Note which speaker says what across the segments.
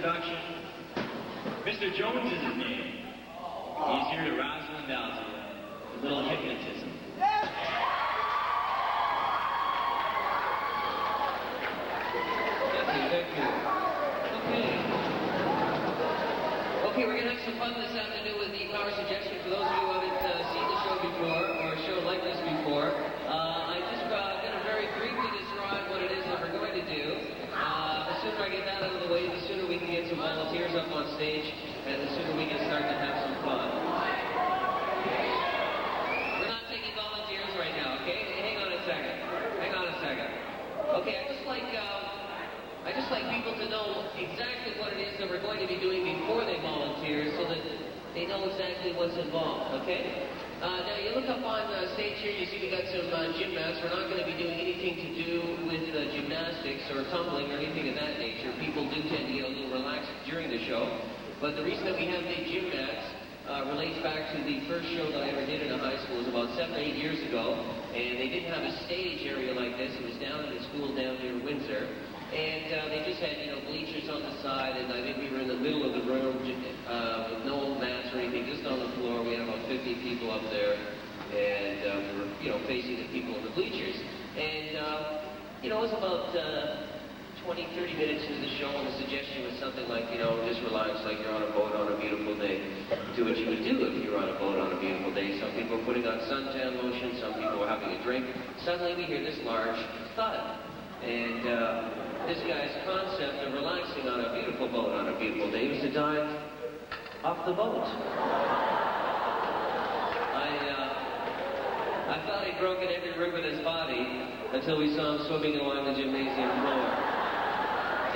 Speaker 1: introduction. Mr. Jones is his name. He's here to razzle and dazzle with a little hypnotism.
Speaker 2: Thank you. Okay, we're going to have some fun this afternoon with the power suggestion. For those of you who haven't seen the show before, or a show like this before, I'm just going to very briefly describe what it is that we're going to do. The sooner I get that out of the way, the sooner we can get some volunteers up on stage, and the sooner we can start to have some fun. We're not taking volunteers right now, okay? Hang on a second. Okay, I just like people to know exactly what it is that we're going to be doing before they volunteer, so that they know exactly what's involved, okay? Now, you look up on stage here, you see we got some gym mats. We're not going to be doing anything to do with gymnastics or tumbling or anything of that nature. People do tend to get a little relaxed during the show. But the reason that we have big gym mats relates back to the first show that I ever did in a high school. It was about 7 or 8 years ago. And they didn't have a stage area like this. It was down in a school down near Windsor. And they just had, bleachers on the side, and I think we were in the middle of the room with no mats or anything, just on the floor. We had about 50 people up there, and we were, facing the people in the bleachers. And, it was about 20, 30 minutes into the show, and the suggestion was something like, just relax like you're on a boat on a beautiful day. Do what you would do if you were on a boat on a beautiful day. Some people were putting on suntan lotion, some people were having a drink. Suddenly we hear this large thud. And this guy's concept of relaxing on a beautiful boat on a beautiful day was to dive off the boat. I thought he'd broken every rib in his body until we saw him swimming along the gymnasium floor.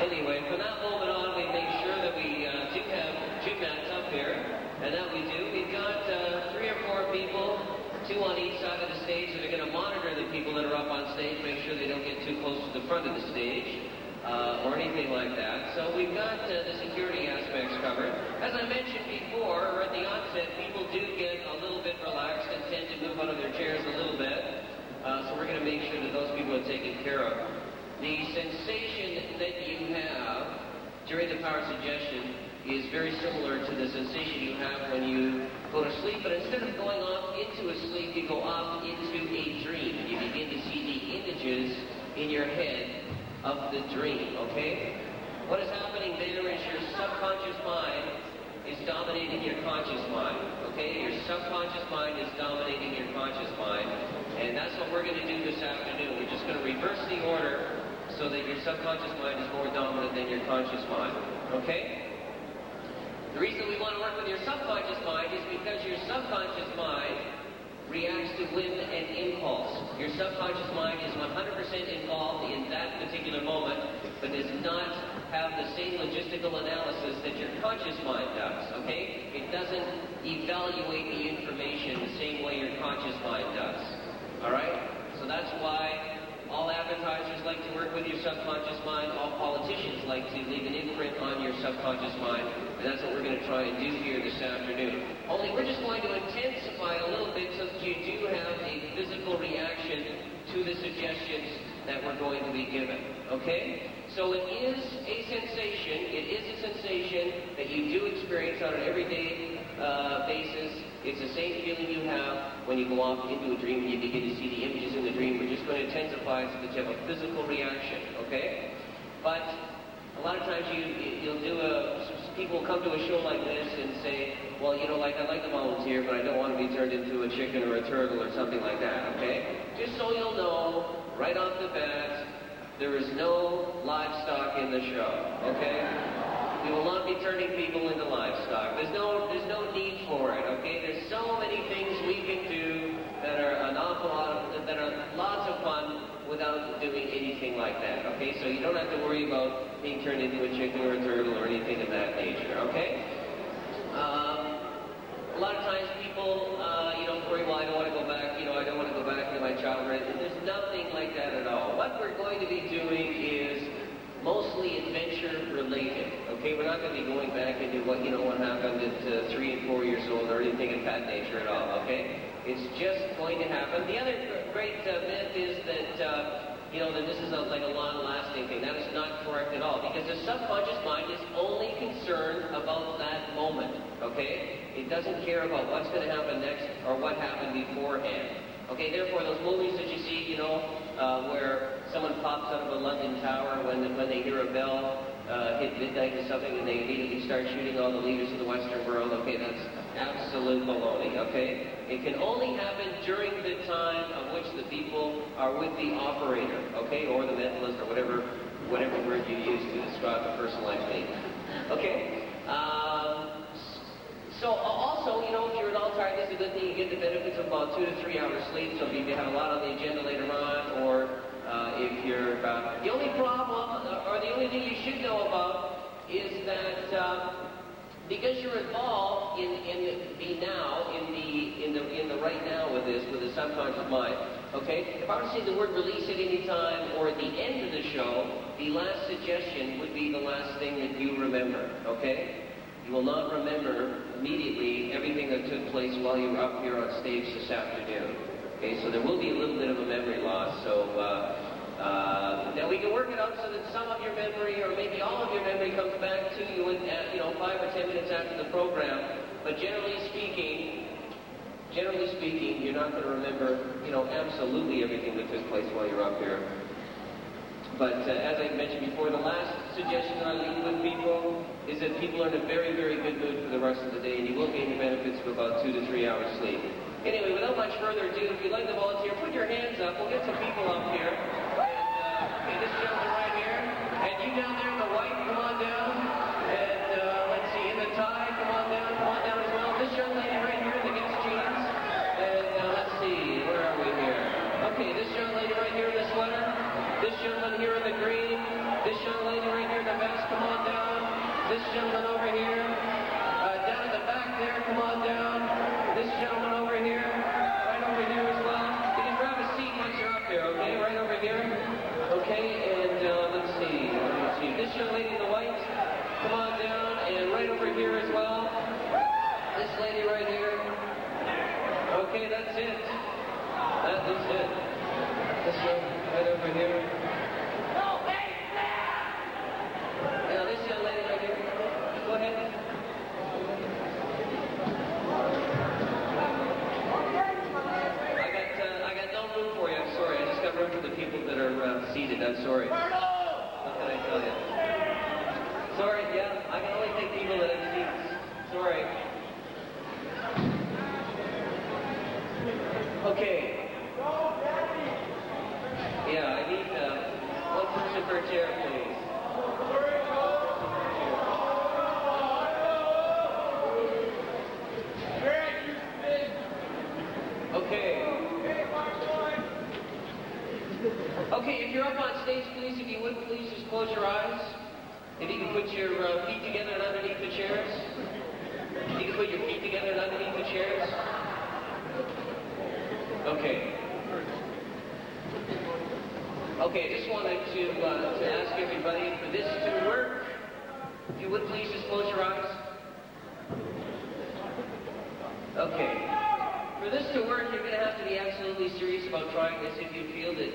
Speaker 2: Anyway, from that moment on, we made sure that we do have gym mats up here, and that we do. We've got 3 or 4 people, 2 on each side of the stage, that are going to monitor the people that are up on stage, make sure they don't get too close to the front of the stage, or anything like that. So we've got the security aspects covered. As I mentioned before, or at the onset, people do get a little bit relaxed and tend to move out of their chairs a little bit. So we're going to make sure that those people are taken care of. The sensation that you have during the power suggestion is very similar to the sensation you have when you go to sleep, but instead of going off into a sleep, you go off into a dream, and you begin to see the images in your head of the dream, okay? What is happening there is your subconscious mind is dominating your conscious mind, okay? Your subconscious mind is dominating your conscious mind, and that's what we're going to do this afternoon. We're just going to reverse the order so that your subconscious mind is more dominant than your conscious mind, okay? The reason we want to work with your subconscious mind is because your subconscious mind reacts to whim and impulse. Your subconscious mind is 100% involved in that particular moment, but does not have the same logistical analysis that your conscious mind does, okay? It doesn't evaluate the information the same way your conscious mind does, all right? So that's why all advertisers like to work with your subconscious mind. All politicians like to leave an imprint on your subconscious mind. And that's what we're going to try and do here this afternoon. Only we're just going to intensify a little bit so that you do have a physical reaction to the suggestions that we're going to be given. Okay? So it is a sensation. It is a sensation that you do experience on an everyday basis. It's the same feeling you have when you go off into a dream and you begin to see the images in the dream. We're just going to intensify so that you have a physical reaction, okay? But a lot of times you'll do people will come to a show like this and say, well, I'd like to volunteer, but I don't want to be turned into a chicken or a turtle or something like that, okay? Just so you'll know, right off the bat, there is no livestock in the show, okay? We will not be turning people into livestock. There's no need for it, okay? There's so many things we can do that are an awful lot that are lots of fun without doing anything like that, okay? So you don't have to worry about being turned into a chicken or a turtle or anything of that nature, okay? A lot of times people, worry, well, I don't want to go back, I don't want to go back into my childhood. There's nothing like that at all. What we're going to be doing is mostly adventure-related, okay? We're not going to be going back into what happened at 3 and 4 years old or anything of that nature at all, okay? It's just going to happen. The other great myth is that that this is like a long-lasting thing. That is not correct at all, because the subconscious mind is only concerned about that moment, okay? It doesn't care about what's going to happen next or what happened beforehand. Okay, therefore, those movies that you see, where someone pops out of a London tower when they hear a bell hit midnight or something, and they immediately start shooting all the leaders of the Western world, okay, that's absolute baloney, okay? It can only happen during the time of which the people are with the operator, okay, or the mentalist, or whatever word you use to describe a person like me, okay? So also, if you're at all tired, this is a good thing. You get the benefits of about 2 to 3 hours sleep. So if you have a lot on the agenda later on, or if you're the only problem, or the only thing you should know about is that because you're involved in the right now with the subconscious mind. Okay, if I were to say the word release at any time or at the end of the show, the last suggestion would be the last thing that you remember. Okay. You will not remember immediately everything that took place while you were up here on stage this afternoon. Okay, so there will be a little bit of a memory loss. So now we can work it out so that some of your memory, or maybe all of your memory, comes back to you in 5 or 10 minutes after the program. But generally speaking, you're not going to remember absolutely everything that took place while you're up here. But as I mentioned before, the last suggestion that I leave with people is that people are in a very, very good mood for the rest of the day, and you will gain the benefits of about 2 to 3 hours sleep. Anyway, without much further ado, if you'd like to volunteer, put your hands up. We'll get some people up here. And this gentleman right here, and you down there in the white, come on down. And let's see, in the tie, come on down as well. This young lady right here in the guest jeans. And let's see, where are we here? Okay, this young lady right here in the sweater. This gentleman here in the green. This young lady right here in the vest, come on down. This gentleman over here. Down in the back there, come on down. This gentleman over here. Right over here as well. You can grab a seat once you're up here, okay? Right over here. Okay, and let's see. This young lady in the white, come on down. And right over here as well. This lady right here. Okay, that's it. That is it. This one right over here. No, hey, now this young lady right here. Go ahead. I got no room for you. I'm sorry. I just got room for the people that are seated. I'm sorry. What can I tell you? Sorry. Yeah, I can only take people that have seats. Sorry. Okay. Yeah, I need one person per chair, please. Okay. Okay, if you're up on stage, please, if you would, please just close your eyes. If you can put your feet together and underneath the chairs. If you can put your feet together and underneath the chairs. Okay. Okay, I just wanted to ask everybody for this to work. If you would please just close your eyes. Okay. For this to work, you're going to have to be absolutely serious about trying this. If you feel that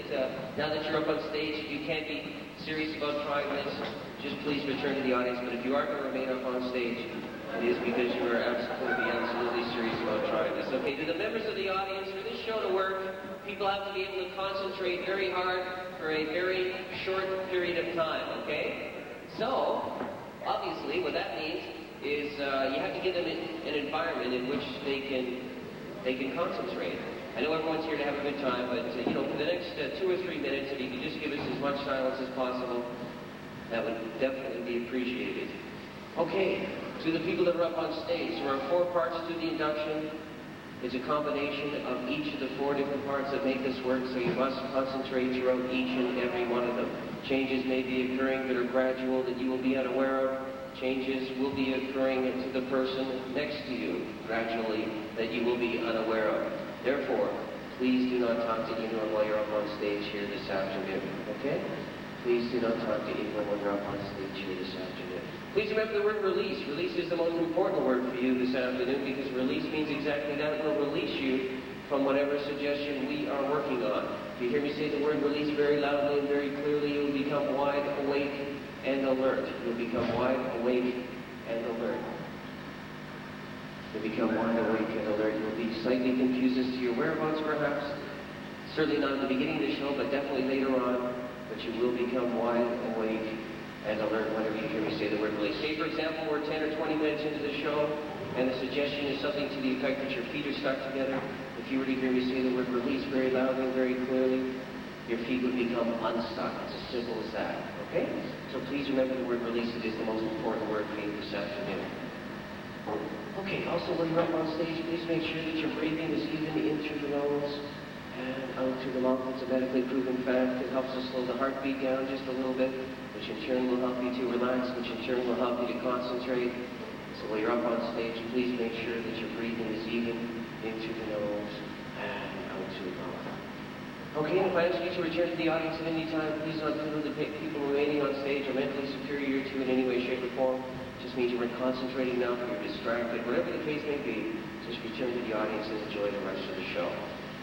Speaker 2: now that you're up on stage, you can't be serious about trying this, just please return to the audience. But if you are going to remain up on stage, it is because you are absolutely serious about trying this. Okay, to the members of the audience, for this show to work, people have to be able to concentrate very hard for a very short period of time, okay? So, obviously, what that means is you have to give them an environment in which they can concentrate. I know everyone's here to have a good time, but, for the next 2 or 3 minutes, if you could just give us as much silence as possible, that would definitely be appreciated. Okay, to the people that are up on stage, there are 4 parts to the induction. It's a combination of each of the 4 different parts that make this work, so you must concentrate throughout each and every one of them. Changes may be occurring that are gradual, that you will be unaware of. Changes will be occurring to the person next to you, gradually, that you will be unaware of. Therefore, please do not talk to anyone while you're up on stage here this afternoon, okay? Please do not talk to anyone when you're up on stage here this afternoon. Please remember the word release. Release is the most important word for you this afternoon because release means exactly that. It will release you from whatever suggestion we are working on. If you hear me say the word release very loudly and very clearly, you'll become wide awake and alert. You'll become wide awake and alert. You'll become wide awake and alert. You'll be slightly confused as to your whereabouts, perhaps. Certainly not at the beginning of the show, but definitely later on. But you will become wide awake and alert whenever you hear me say the word release. Say, for example, we're 10 or 20 minutes into the show, and the suggestion is something to the effect that your feet are stuck together. If you were to hear me say the word release very loudly and very clearly, your feet would become unstuck. It's as simple as that, okay? So please remember the word release. It is the most important word for you this afternoon. Okay, also when you're up on stage, please make sure that your breathing is even in through the nose and out through the mouth. It's a medically proven fact. It helps to slow the heartbeat down just a little bit, which in turn will help you to relax, which in turn will help you to concentrate. So while you're up on stage, please make sure that your breathing is even in through the nose and out through the mouth. Okay, and if I ask you to return to the audience at any time, please don't feel the people remaining on stage are mentally superior to you in any way, shape, or form. It just means you weren't concentrating enough or you're distracted. Whatever the case may be, just return to the audience and enjoy the rest of the show.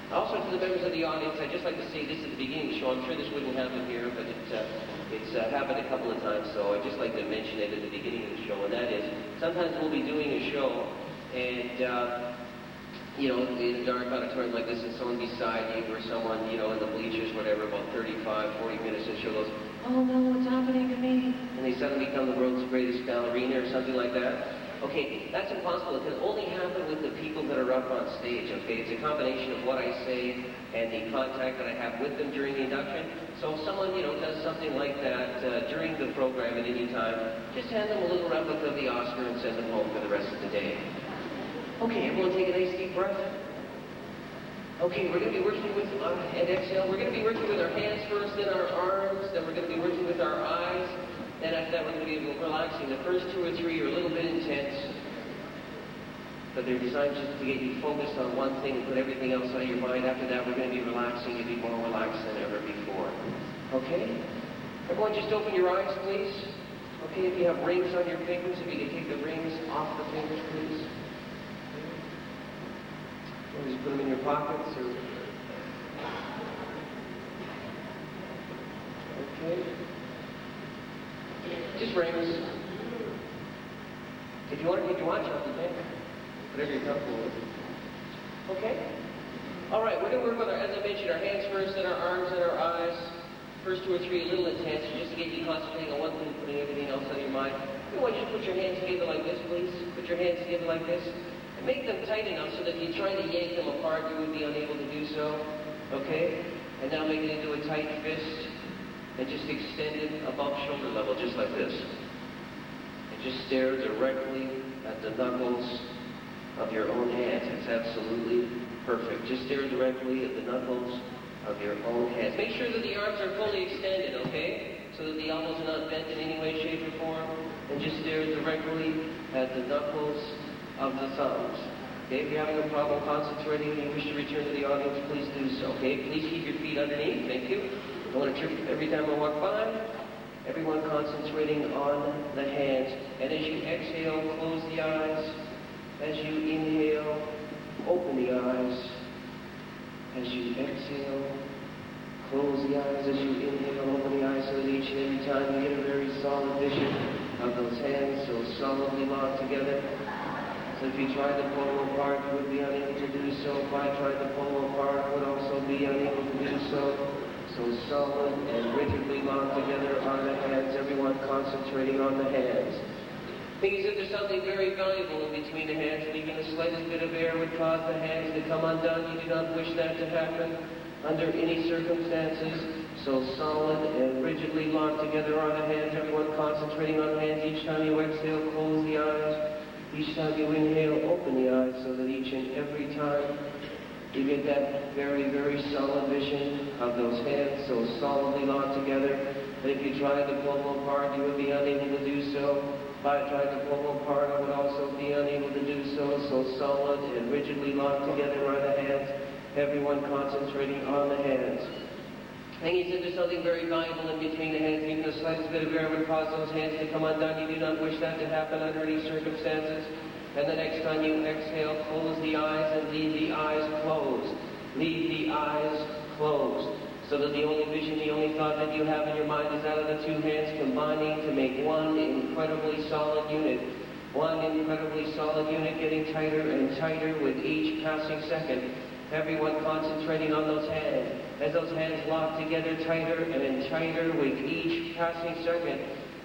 Speaker 2: Also, to the members of the audience, I'd just like to say this at the beginning of the show. I'm sure this wouldn't happen here, but it's happened a couple of times, so I'd just like to mention it at the beginning of the show, and that is, sometimes we'll be doing a show, and you know, in a dark auditorium like this, and someone beside you, or someone, you know, in the bleachers, whatever, about 35, 40 minutes, and show goes, "Oh no, what's happening to me?" And they suddenly become the world's greatest ballerina or something like that. Okay, that's impossible. It can only happen with the people that are up on stage, okay? It's a combination of what I say and the contact that I have with them during the induction. So if someone, you know, does something like that during the program at any time, just hand them a little replica of the Oscar and send them home for the rest of the day. Okay, everyone take a nice deep breath. Okay, we're going to be working with, and exhale, we're going to be working with our hands first, then our arms, then we're going to be working with our eyes, then after that we're going to be relaxing. The first 2 or 3 are a little bit intense, but they're designed just to get you focused on one thing and put everything else out of your mind. After that, we're going to be relaxing. You'll be more relaxed than ever before. Okay? Everyone just open your eyes, please. Okay, if you have rings on your fingers, if you can take the rings off the fingers, please. Or just put them in your pockets, or... Okay. Just rings. If you want to take your watch off, you can. Whatever you're comfortable with. Okay? All right, we're going to work with our, as I mentioned, our hands first, then our arms, then our eyes. First 2 or 3 a little intense, just to get you concentrating on one thing, putting everything else on your mind. You want you to put your hands together like this, please. Put your hands together like this. And make them tight enough so that if you try to yank them apart, you would be unable to do so. Okay? And now make it into a tight fist. And just extend it above shoulder level, just like this. And just stare directly at the knuckles of your own hands. It's absolutely perfect. Just stare directly at the knuckles of your own hands. Make sure that the arms are fully extended, okay? So that the elbows are not bent in any way, shape, or form. And just stare directly at the knuckles of the thumbs. Okay, if you're having a problem concentrating and you wish to return to the audience, please do so. Okay, please keep your feet underneath. Thank you. I want to trip every time I walk by. Everyone concentrating on the hands. And as you exhale, close the eyes. As you inhale, open the eyes. As you exhale, close the eyes. As you inhale, open the eyes, so that each and every time you get a very solid vision of those hands so solidly locked together. So if you tried to pull them apart, you would be unable to do so. If I tried to pull them apart, I would also be unable to do so. So solid and rigidly locked together are the hands, everyone concentrating on the hands. Think as if there's something very valuable in between the hands, and even the slightest bit of air would cause the hands to come undone. You do not wish that to happen under any circumstances. So solid and rigidly locked together are the hands, everyone concentrating on the hands. Each time you exhale, close the eyes. Each time you inhale, open the eyes, so that each and every time you get that very, very solid vision of those hands so solidly locked together that if you tried to pull them apart, you would be unable to do so. If I tried to pull them apart, I would also be unable to do so. So solid and rigidly locked together are the hands, everyone concentrating on the hands. And he said there's something very valuable in between the hands. Even the slightest bit of air would cause those hands to come undone. You do not wish that to happen under any circumstances. And the next time you exhale, close the eyes and leave the eyes closed. Leave the eyes closed. So that the only vision, the only thought that you have in your mind is that of the two hands combining to make one incredibly solid unit. One incredibly solid unit getting tighter and tighter with each passing second. Everyone concentrating on those hands. As those hands lock together tighter and tighter with each passing second.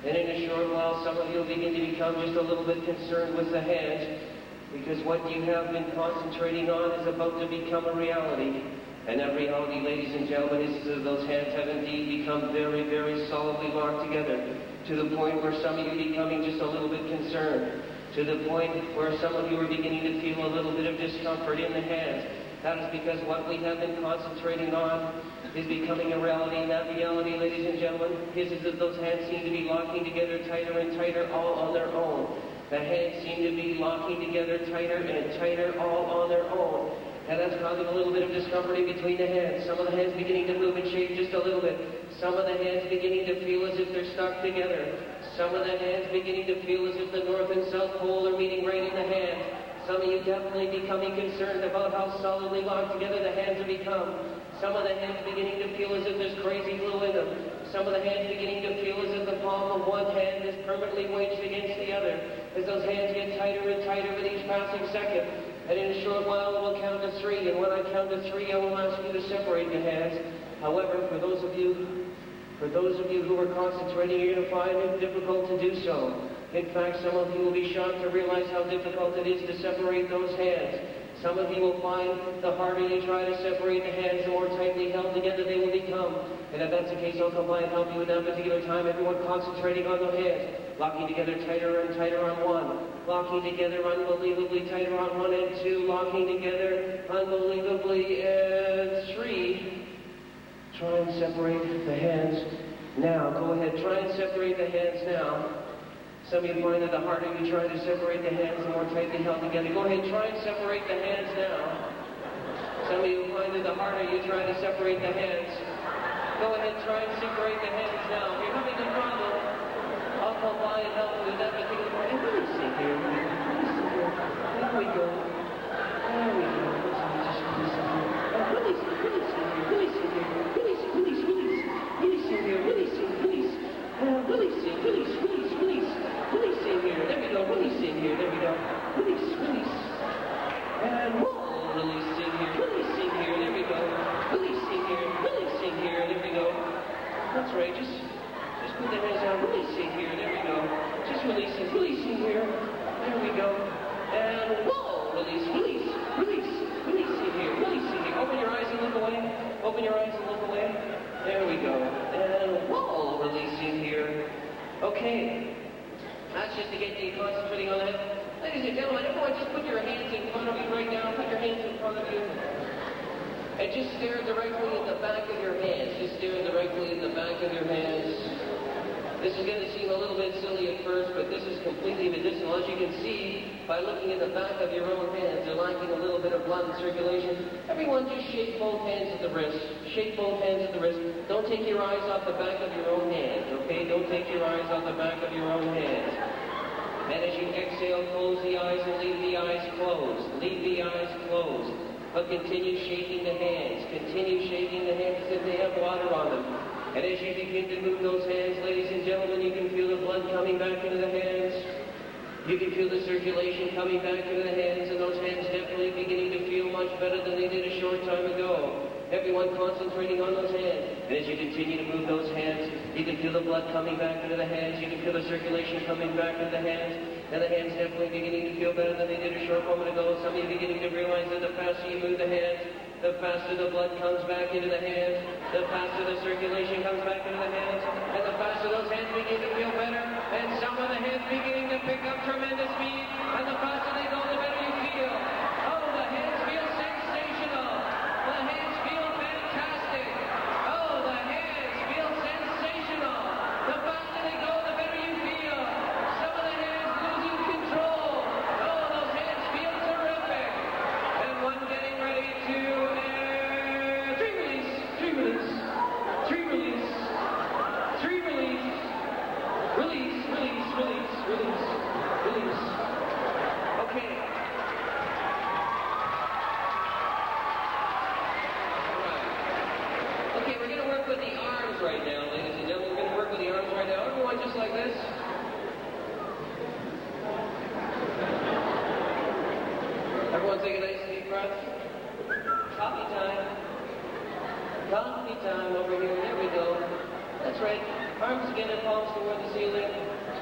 Speaker 2: And in a short while, some of you will begin to become just a little bit concerned with the hands, because what you have been concentrating on is about to become a reality. And that reality, ladies and gentlemen, is that those hands have indeed become very, very solidly locked together, to the point where some of you are becoming just a little bit concerned, to the point where some of you are beginning to feel a little bit of discomfort in the hands. That is because what we have been concentrating on is becoming a reality, and that reality, ladies and gentlemen, is that those hands seem to be locking together tighter and tighter all on their own. The hands seem to be locking together tighter and tighter all on their own. And that's causing a little bit of discomfort in between the hands. Some of the hands beginning to move and shake just a little bit. Some of the hands beginning to feel as if they're stuck together. Some of the hands beginning to feel as if the North and South Pole are meeting right in the hands. Some of you definitely becoming concerned about how solidly locked together the hands have become. Some of the hands beginning to feel as if there's crazy glue in them. Some of the hands beginning to feel as if the palm of one hand is permanently wedged against the other. As those hands get tighter and tighter with each passing second. And in a short while, we'll count to 3. And when I count to 3, I will ask you to separate the hands. However, for those of you who are concentrating, you're going to find it difficult to do so. In fact, some of you will be shocked to realize how difficult it is to separate those hands. Some of you will find the harder you try to separate the hands, the more tightly held together they will become. And if that's the case, I'll come by and help you in that particular time. Everyone concentrating on the hands, locking together tighter and tighter on 1, locking together unbelievably tighter on 1 and 2, locking together unbelievably and 3. Try and separate the hands now. Go ahead, try and separate the hands now. Some of you find that the harder you try to separate the hands, the more tightly held together. Go ahead, try and separate the hands now. Some of you find that the harder you try to separate the hands. Go ahead, try and separate the hands now. If you're having a problem, I'll come by and help you with that particular part. And really see here. There we go. There we go. Just release it here. Release here. Release here. Release here. Release, release, release. Release here. Release here. Release. Release here. Release, release, release. Release in here. There we go. Release in here. There we go. Release, release. And whoa. Release in here. Release in here. There we go. Release in here. Release in here. There we go. That's right. Just put the hands down. Release in here. There we go. Just release it. Release in here. There we go. And whoa. Release, release, release. Release in here. Release in here. Open your eyes and look away. Open your eyes and look away. There we go. And whoa. Release in here. Okay. That's just to get you concentrating on that. Ladies and gentlemen, everyone just put your hands in front of you right now. Put your hands in front of you. And just stare directly in the back of your hands. Just stare directly in the back of your hands. This is going to seem a little bit silly at first, but this is completely medicinal. As you can see, by looking at the back of your own hands, they're lacking a little bit of blood and circulation. Everyone just shake both hands at the wrist. Shake both hands at the wrist. Don't take your eyes off the back of your own hands, okay? Don't take your eyes off the back of your own hands. And as you exhale, close the eyes and leave the eyes closed. Leave the eyes closed. But continue shaking the hands. Continue shaking the hands as if they have water on them. And as you begin to move those hands, ladies and gentlemen, you can feel the blood coming back into the hands. You can feel the circulation coming back into the hands, and those hands definitely beginning to feel much better than they did a short time ago. Everyone concentrating on those hands. And as you continue to move those hands, you can feel the blood coming back into the hands. You can feel the circulation coming back into the hands. And the hands definitely beginning to feel better than they did a short moment ago. Some of you beginning to realize that the faster you move the hands, the faster the blood comes back into the hands, the faster the circulation comes back into the hands, and the faster those hands begin to feel better, and some of the hands beginning to pick up tremendous speed, and the faster they go, the better you feel. Oh, the hands feel sensational. The hands feel fantastic. Oh, the hands feel sensational. The faster they go, the better you feel. Some of the hands losing control. Oh, those hands feel terrific. And one getting ready to we're going to work with the arms right now, ladies and gentlemen. We're going to work with the arms right now. Everyone just like this. Everyone take a nice deep breath. Coffee time. Coffee time over here. There we go. That's right. Arms again and palms toward the ceiling.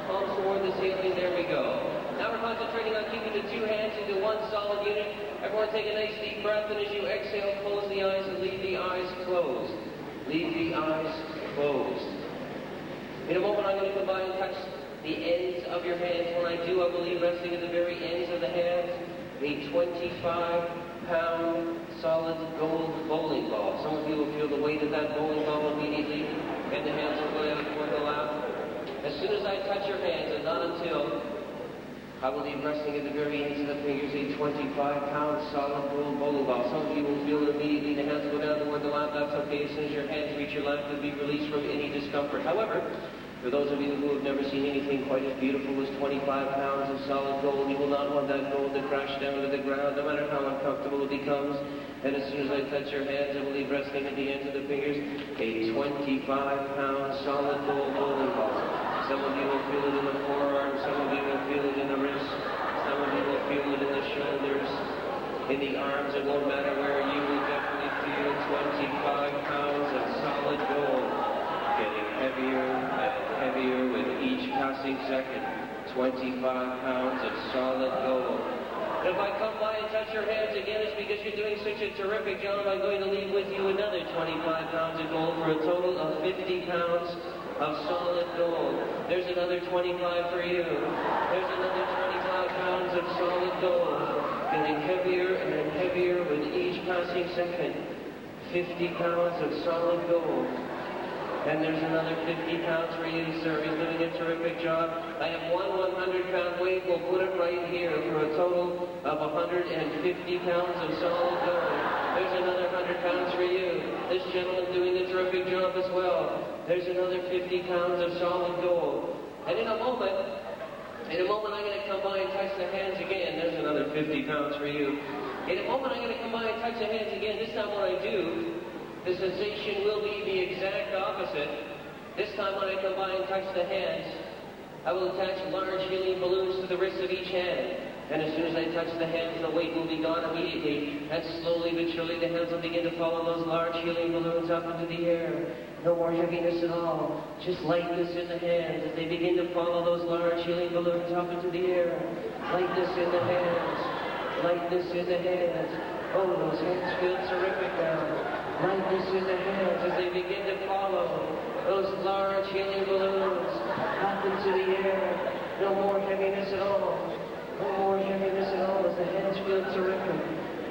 Speaker 2: Palms toward the ceiling. There we go. Now we're concentrating on keeping the two hands into one solid unit. Everyone take a nice deep breath, and as you exhale, close the eyes and leave the eyes closed. Leave the eyes closed. In a moment, I'm going to combine and touch the ends of your hands. When I do, I will leave resting at the very ends of the hands a 25-pound solid gold bowling ball. Some of you will feel the weight of that bowling ball immediately, and the hands will go down toward the lap. As soon as I touch your hands, and not until, I will leave resting at the very ends of the fingers a 25-pound solid gold bowling ball. Some of you will feel it immediately. The hands will go down toward the lap. That's okay. As soon as your hands reach your lap, you'll be released from any discomfort. However, for those of you who have never seen anything quite as beautiful as 25 pounds of solid gold, you will not want that gold to crash down to the ground, no matter how uncomfortable it becomes. And as soon as I touch your hands, I will leave resting at the ends of the fingers a 25-pound solid gold bowling ball. Some of you will feel it in the forearm, some of you will feel it in the wrist, some of you will feel it in the shoulders, in the arms. It won't matter where, you will definitely feel 25 pounds of solid gold getting heavier and heavier with each passing second. 25 pounds of solid gold. And if I come by and touch your hands again, it's because you're doing such a terrific job. I'm going to leave with you another 25 pounds of gold for a total of 50 pounds of solid gold. There's another 25 for you. There's another 25 pounds of solid gold. Getting heavier and heavier with each passing second. 50 pounds of solid gold. And there's another 50 pounds for you, sir. He's doing a terrific job. I have one 100-pound weight. We'll put it right here for a total of 150 pounds of solid gold. There's another 100 pounds for you. This gentleman's doing a terrific job as well. There's another 50 pounds of solid gold. And in a moment, I'm going to come by and touch the hands again. There's another 50 pounds for you. In a moment, I'm going to come by and touch the hands again. This time when I do, the sensation will be the exact opposite. This time when I come by and touch the hands, I will attach large helium balloons to the wrists of each hand. And as soon as I touch the hands, the weight will be gone immediately. And slowly but surely, the hands will begin to follow those large helium balloons up into the air. No more heaviness at all. Just lightness in the hands as they begin to follow those large helium balloons up into the air. Lightness in the hands. Lightness in the hands. Oh, those hands feel terrific now. Lightness in the hands as they begin to follow those large helium balloons up into the air. No more heaviness at all. No more heaviness at all as the hands feel terrific.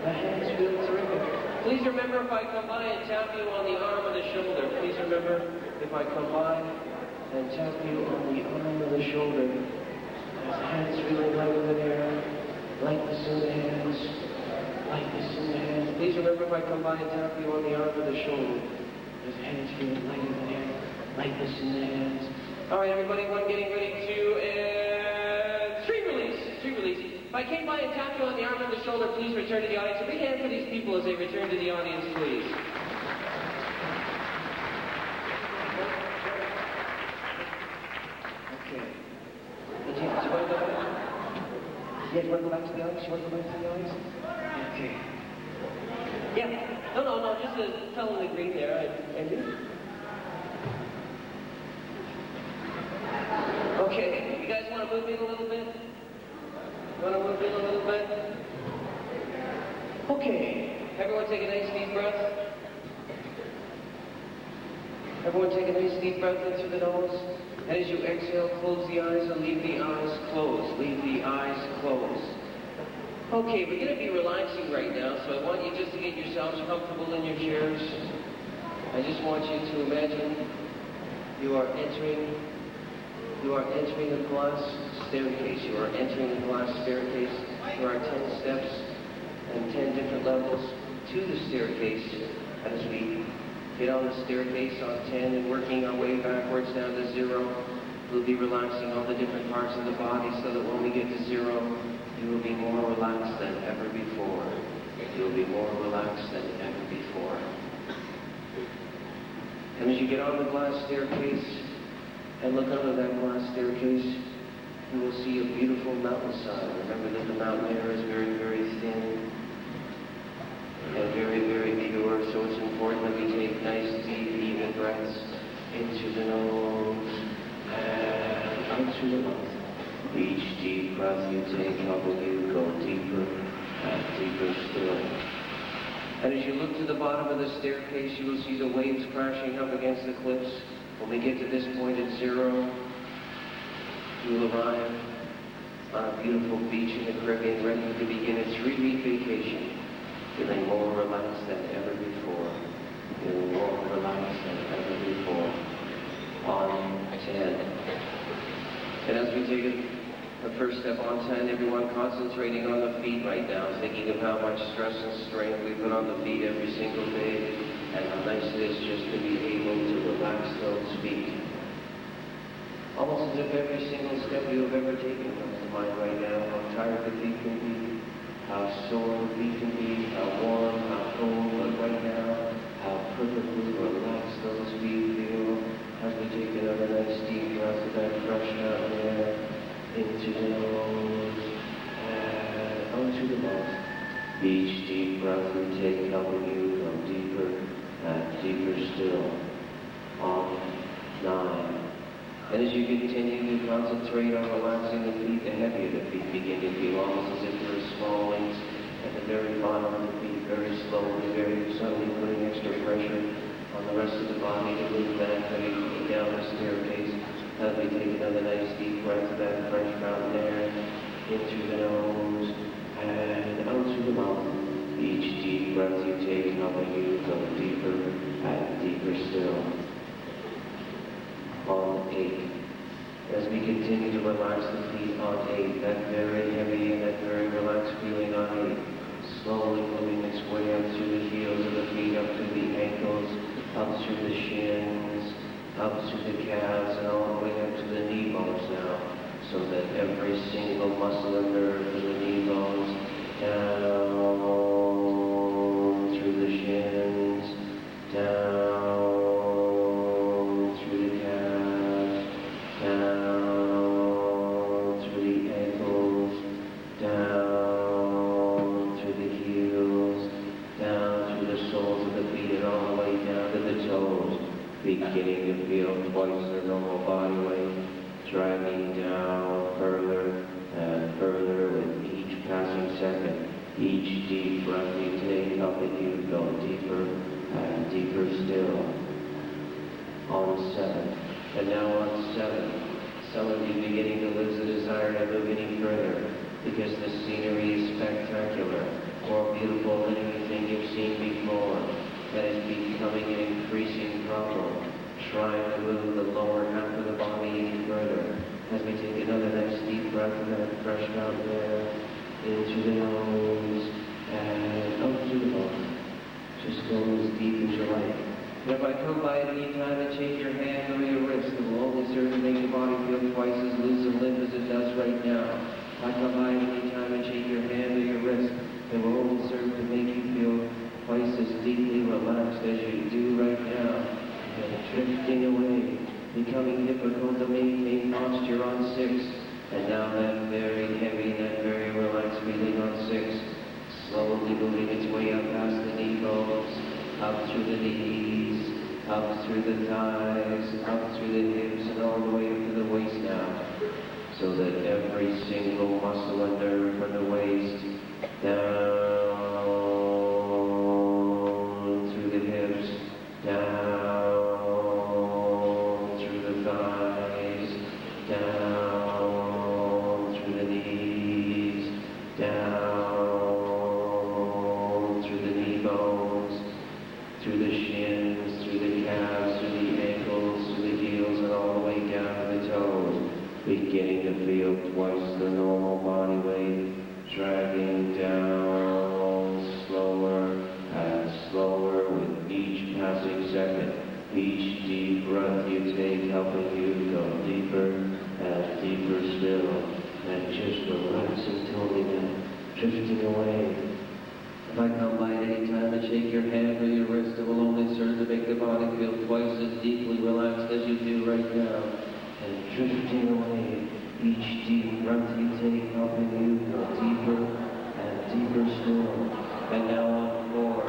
Speaker 2: The hands feel terrific. Please remember, if I come by and tap you on the arm or the shoulder, please remember, if I come by and tap you on the arm or the shoulder, as the hands feeling lighter than air, lightness in the hands, lightness in the hands. Please remember, if I come by and tap you on the arm or the shoulder, as the hands feeling lighter than air, lightness in the hands. All right, everybody, one getting ready to, stream release. If I came by and tapped you on the arm or the shoulder, please return to the audience. A big hand for these people as they return to the audience, please. Okay. Did you want to go back? Yeah, you want to go back to the audience? You want to go back to the audience? Okay. Yeah. No, just to tell them the green there. I do. Okay. You guys want to move in a little bit? Want to move in a little bit? Okay. Everyone take a nice deep breath. Everyone take a nice deep breath in through the nose. And as you exhale, close the eyes and leave the eyes closed. Leave the eyes closed. Okay, we're going to be relaxing right now, so I want you just to get yourselves comfortable in your chairs. I just want you to imagine you are entering a glass staircase. You are entering a glass staircase. There are 10 steps and 10 different levels to the staircase. As we get on the staircase on 10 and working our way backwards down to 0, we'll be relaxing all the different parts of the body so that when we get to 0, you will be more relaxed than ever before. You will be more relaxed than ever before. And as you get on the glass staircase and look under that glass staircase, you will see a beautiful mountainside. Remember that the mountain air is very, very thin and very, very pure, so it's important that we take nice, deep, even breaths into the nose and out through the mouth. Each deep breath you take helping you go deeper and deeper still. And as you look to the bottom of the staircase, you will see the waves crashing up against the cliffs. When we get to this point at 0, you will arrive on a beautiful beach in the Caribbean, ready to begin a 3-week vacation, feeling more relaxed than ever before. Feeling more relaxed than ever before. On 10. And as we take the first step on 10, everyone concentrating on the feet right now, thinking of how much stress and strength we put on the feet every single day, and how nice it is just to be able to relax those feet. Almost as if every single step you have ever taken comes to mind right now, how tired the feet can be, how sore the feet can be, how warm, how cold, but right now, how perfectly relaxed those feet feel as we take another nice deep breath of that fresh mountain air into the nose and out through the mouth. Each deep breath we take helping you go deeper and deeper still. On 9. And as you continue to concentrate on relaxing the feet, the heavier the feet begin to feel, almost as if there are small weights at the very bottom of the feet, very slowly, very subtly putting extra pressure on the rest of the body to move that heavy down the staircase. As we take another nice deep breath of that fresh mountain air into the nose and out through the mouth. Each deep breath you take helping you go deeper and deeper still. On 8. As we continue to relax the feet on 8, that very heavy and that very relaxed feeling on 8, slowly moving its way up through the heels of the feet, up through the ankles, up through the shins, up through the calves, and all the way up to the knee bones now, so that every single muscle and nerve in the knee bones, down through the shins, down through the calves, down through the ankles, down through the heels, down through the soles of the feet, and all the way down to the toes. Beginning to feel twice the normal body weight, dragging down further and further with each passing second. Each deep breath you take helping you go deeper and deeper still. On 7. And now on 7, some of you beginning to lose the desire to move any further because the scenery is spectacular, more beautiful than anything you've seen before. That is becoming an increasing problem, trying to move the lower half of the body any further. As we take another nice deep breath of that fresh mountain air into the nose and out through the mouth. Just go as deep as you like. And if I come by at any time and shake your hand or your wrist, it will only serve to make the body feel twice as loose and limp as it does right now. If I come by at any time and shake your hand or your wrist, it will only serve to make you feel twice as deeply relaxed as you do right now, and drifting away, becoming difficult to maintain posture on 6, and now that very heavy, that very relaxed feeling on 6, slowly moving its way up past the knee bones, up through the knees, up through the thighs, up through the hips, and all the way up to the waist now, so that every single muscle and nerve from the waist down through the hips, down through the thighs, down through the knees, down through the knee bones, through the shins, through the calves, through the ankles, through the heels, and all the way down to the toes, beginning to feel twice the normal body weight, dragging down slower and slower with each passing second. Each deep breath you take helping you go deeper and deeper still, and just relaxing totally now, drifting away. If I come by at any time and shake your hand or your wrist, it will only serve to make the body feel twice as deeply relaxed as you do right now. And drifting away, each deep breath you take helping you go deeper and deeper still. And now on 4,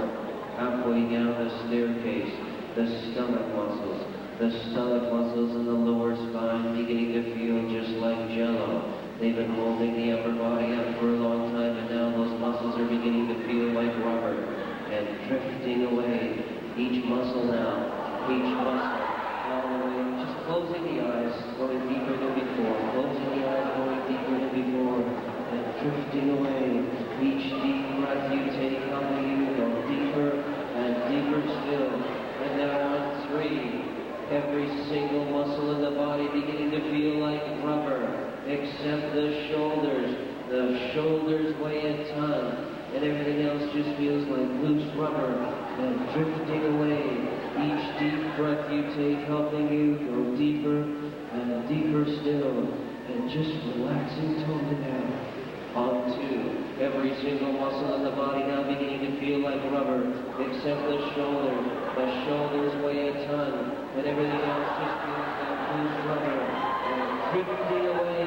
Speaker 2: halfway down the staircase, the stomach muscles. The stomach muscles in the lower spine beginning to feel just like jello. They've been holding the upper body up for a long time, and now those muscles are beginning to feel like rubber and drifting away. Each muscle now, each muscle, all the way, just closing the eyes, going deeper than before, closing the eyes, going deeper than before, and drifting away. Each deep breath you take, helping you go deeper and deeper still. And now on 3, every single muscle in the body beginning to feel like rubber, except the shoulders. The shoulders weigh a ton, and everything else just feels like loose rubber and drifting away. Each deep breath you take, helping you go deeper and deeper still, and just relaxing totally now. On 2, every single muscle in the body now beginning to feel like rubber, except the shoulders. The shoulders weigh a ton, and everything else just feels like loose rubber, and drifting away,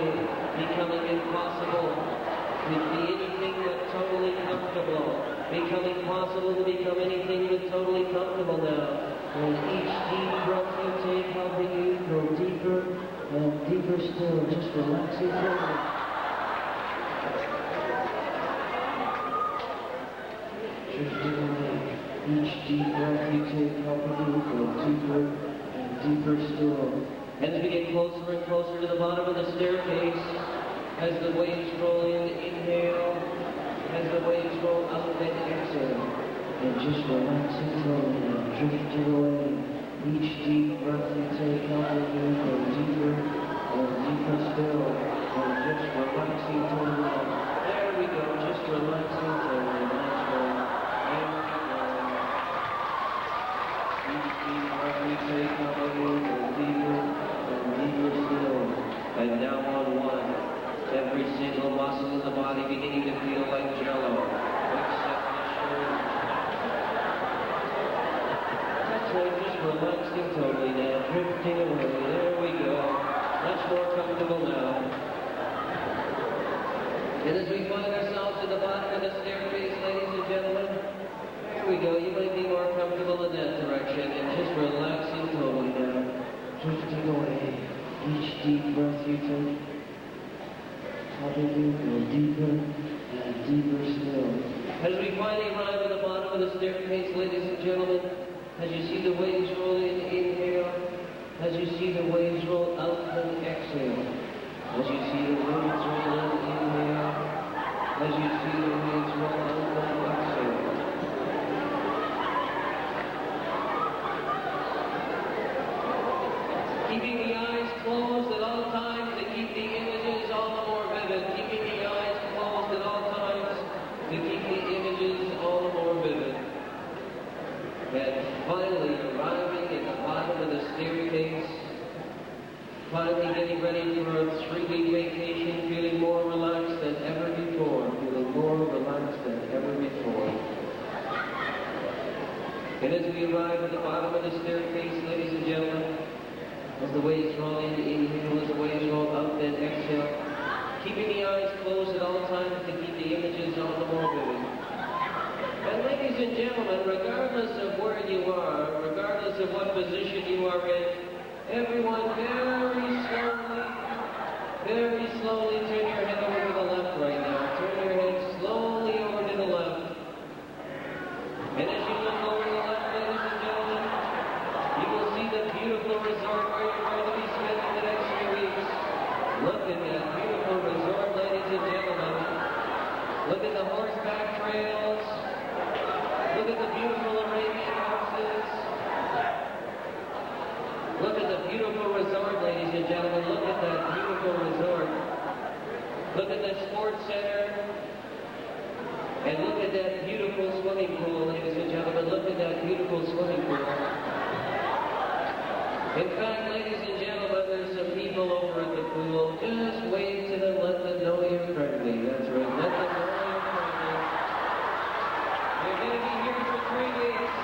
Speaker 2: becoming impossible to be anything but totally comfortable, becoming possible to become anything but totally comfortable now. And each deep breath you take, helping you go deeper and deeper still, just relaxing totally. Drifting away. Each deep breath you take, helping you go deeper and deeper still. And as we get closer and closer to the bottom of the staircase, as the waves roll in, inhale. As the waves roll up, then exhale. And just relaxing slowly and drifting away. Each deep breath you take, helping you go deeper and deeper still. And just relaxing totally. There we go, just relaxing totally. Nice one. There we go. Each deep breath you take, helping you go deeper and deeper still. And now on 1. Every single muscle in the body beginning to feel like jello, except the shoulders. That's right, just relaxing totally now, drifting away. There we go. Much more comfortable now. And as we find ourselves at the bottom of the staircase, ladies and gentlemen, there we go. You might be more comfortable in that direction, and just relaxing totally now, drifting away. Each deep breath you take, helping you go deeper and deeper still. As we finally arrive at the bottom of the staircase, ladies and gentlemen, as you see the waves roll in, inhale. As you see the waves roll out, then exhale. As you see the waves roll in, inhale. As you see the waves roll out, then exhale. Keeping the eyes closed at all times to keep the images all the more vivid. Keeping the eyes closed at all times to keep the images all the more vivid. And finally arriving at the bottom of the staircase, finally getting ready for a 3-week vacation, feeling more relaxed than ever before. Feeling more relaxed than ever before. And as we arrive at the bottom of the staircase, ladies and gentlemen, as the waves roll in, inhale. As the waves roll out, then exhale. Keeping the eyes closed at all times to keep the images all the more vivid. And ladies and gentlemen, regardless of where you are, regardless of what position you are in, everyone very slowly turn your head over to the left right now. Turn your head slowly over to the left. And as you look over to the left, ladies and gentlemen, you will see the beautiful resort where you're going to be spending the next few weeks. Look at that beautiful resort, ladies and gentlemen. Look at the horseback trails. Look at the beautiful Arabian horses. Look at the beautiful resort, ladies and gentlemen. Look at that beautiful resort. Look at the sports center. And look at that beautiful swimming pool, ladies and gentlemen. Look at that beautiful swimming pool. In fact, ladies and gentlemen, there's some people over at the pool. Just wave to them, let them know you're friendly. That's right, let them know you're friendly. You're going to be here for 3 weeks.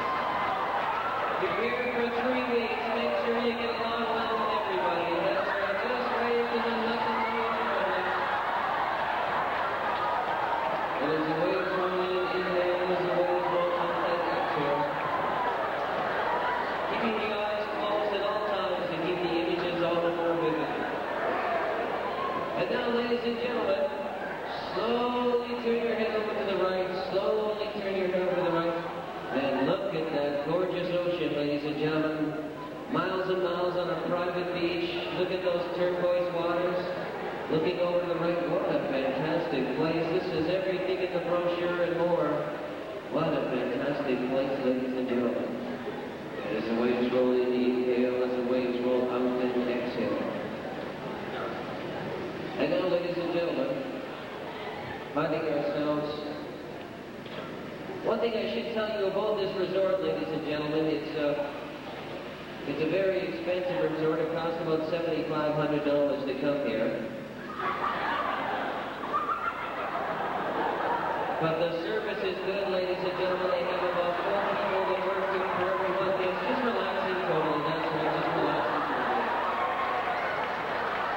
Speaker 2: You're here for 3 weeks. Make sure you get along well with everybody. That's right. Just wave to them, let them know you're friendly. And as the waves roll in, inhale, as the waves roll out, and exhale. Keeping the eyes closed at all times to keep the images all the more vivid. And now, ladies and gentlemen, slowly turn your head over to the right. Slowly turn your head over to the right. And look at that gorgeous ocean, ladies and gentlemen. Miles and miles on a private beach. Look at those turquoise waters. Looking over to the right, what a fantastic place. This is everything in the brochure and more. What a fantastic place, ladies and gentlemen. As the waves roll in, inhale. As the waves roll out, and exhale. And now, ladies and gentlemen, finding ourselves. One thing I should tell you about this resort, ladies and gentlemen, it's a very expensive resort. It costs about $7,500 to come here. But the service is good, ladies and gentlemen. They have about 4 people that work here for everyone. It's just relaxing totally. That's right, just relaxing totally.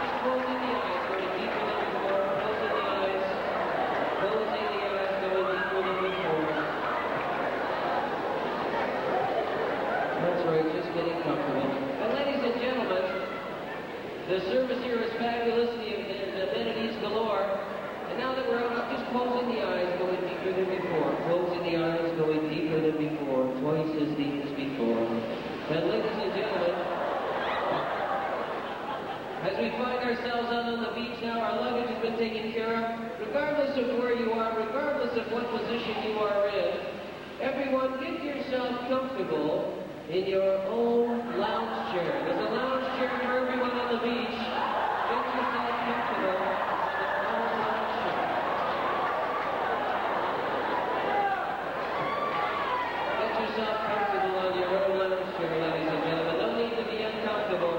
Speaker 2: Just closing the eyes, going deeper than before. Closing the eyes. Closing the eyes, going deeper than before. That's right, just getting comfortable. And ladies and gentlemen, the service here is fabulous. The amenities galore. And now that we're out, I'm just closing the eyes, going deeper than before. Closing the eyes, going deeper than before. Twice as deep as before. And ladies and gentlemen, as we find ourselves out on the beach now, our luggage has been taken care of. Regardless of where you are, regardless of what position you are in, everyone get yourself comfortable in your own lounge chair. There's a lounge chair for everyone on the beach. Get yourself comfortable in your own lounge chair. Get yourself comfortable on your own lounge chair, ladies and gentlemen. No need to be uncomfortable.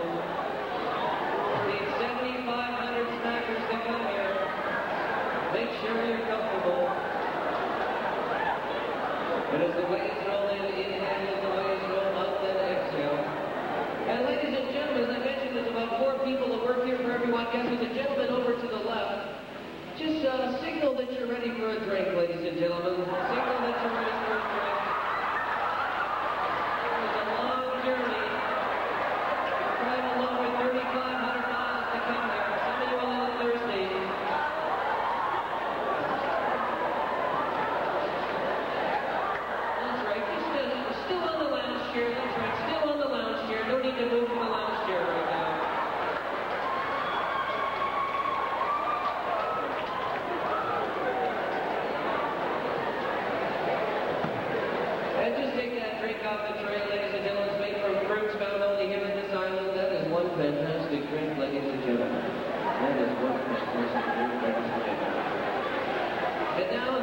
Speaker 2: These 7,500 snackers that come here, make sure you're comfortable. But as the waves roll in, inhale, as the waves roll out, then exhale. And ladies and gentlemen, as I mentioned, there's about 4 people that work here for everyone. Guess what? The gentleman over to the left, just signal that you're ready for a drink, ladies and gentlemen. Signal that you're ready for a drink. It was a long journey. You traveled over 3,500 miles to come here. Some of you are a little thirsty. Still on the lounge chair, that's right, still on the lounge chair. No need to move from the lounge chair right now. And just take that drink off the tray, ladies and gentlemen. It's made from fruits found only here on this island. That is one fantastic drink, ladies and gentlemen. That is one fantastic drink, ladies and gentlemen. And now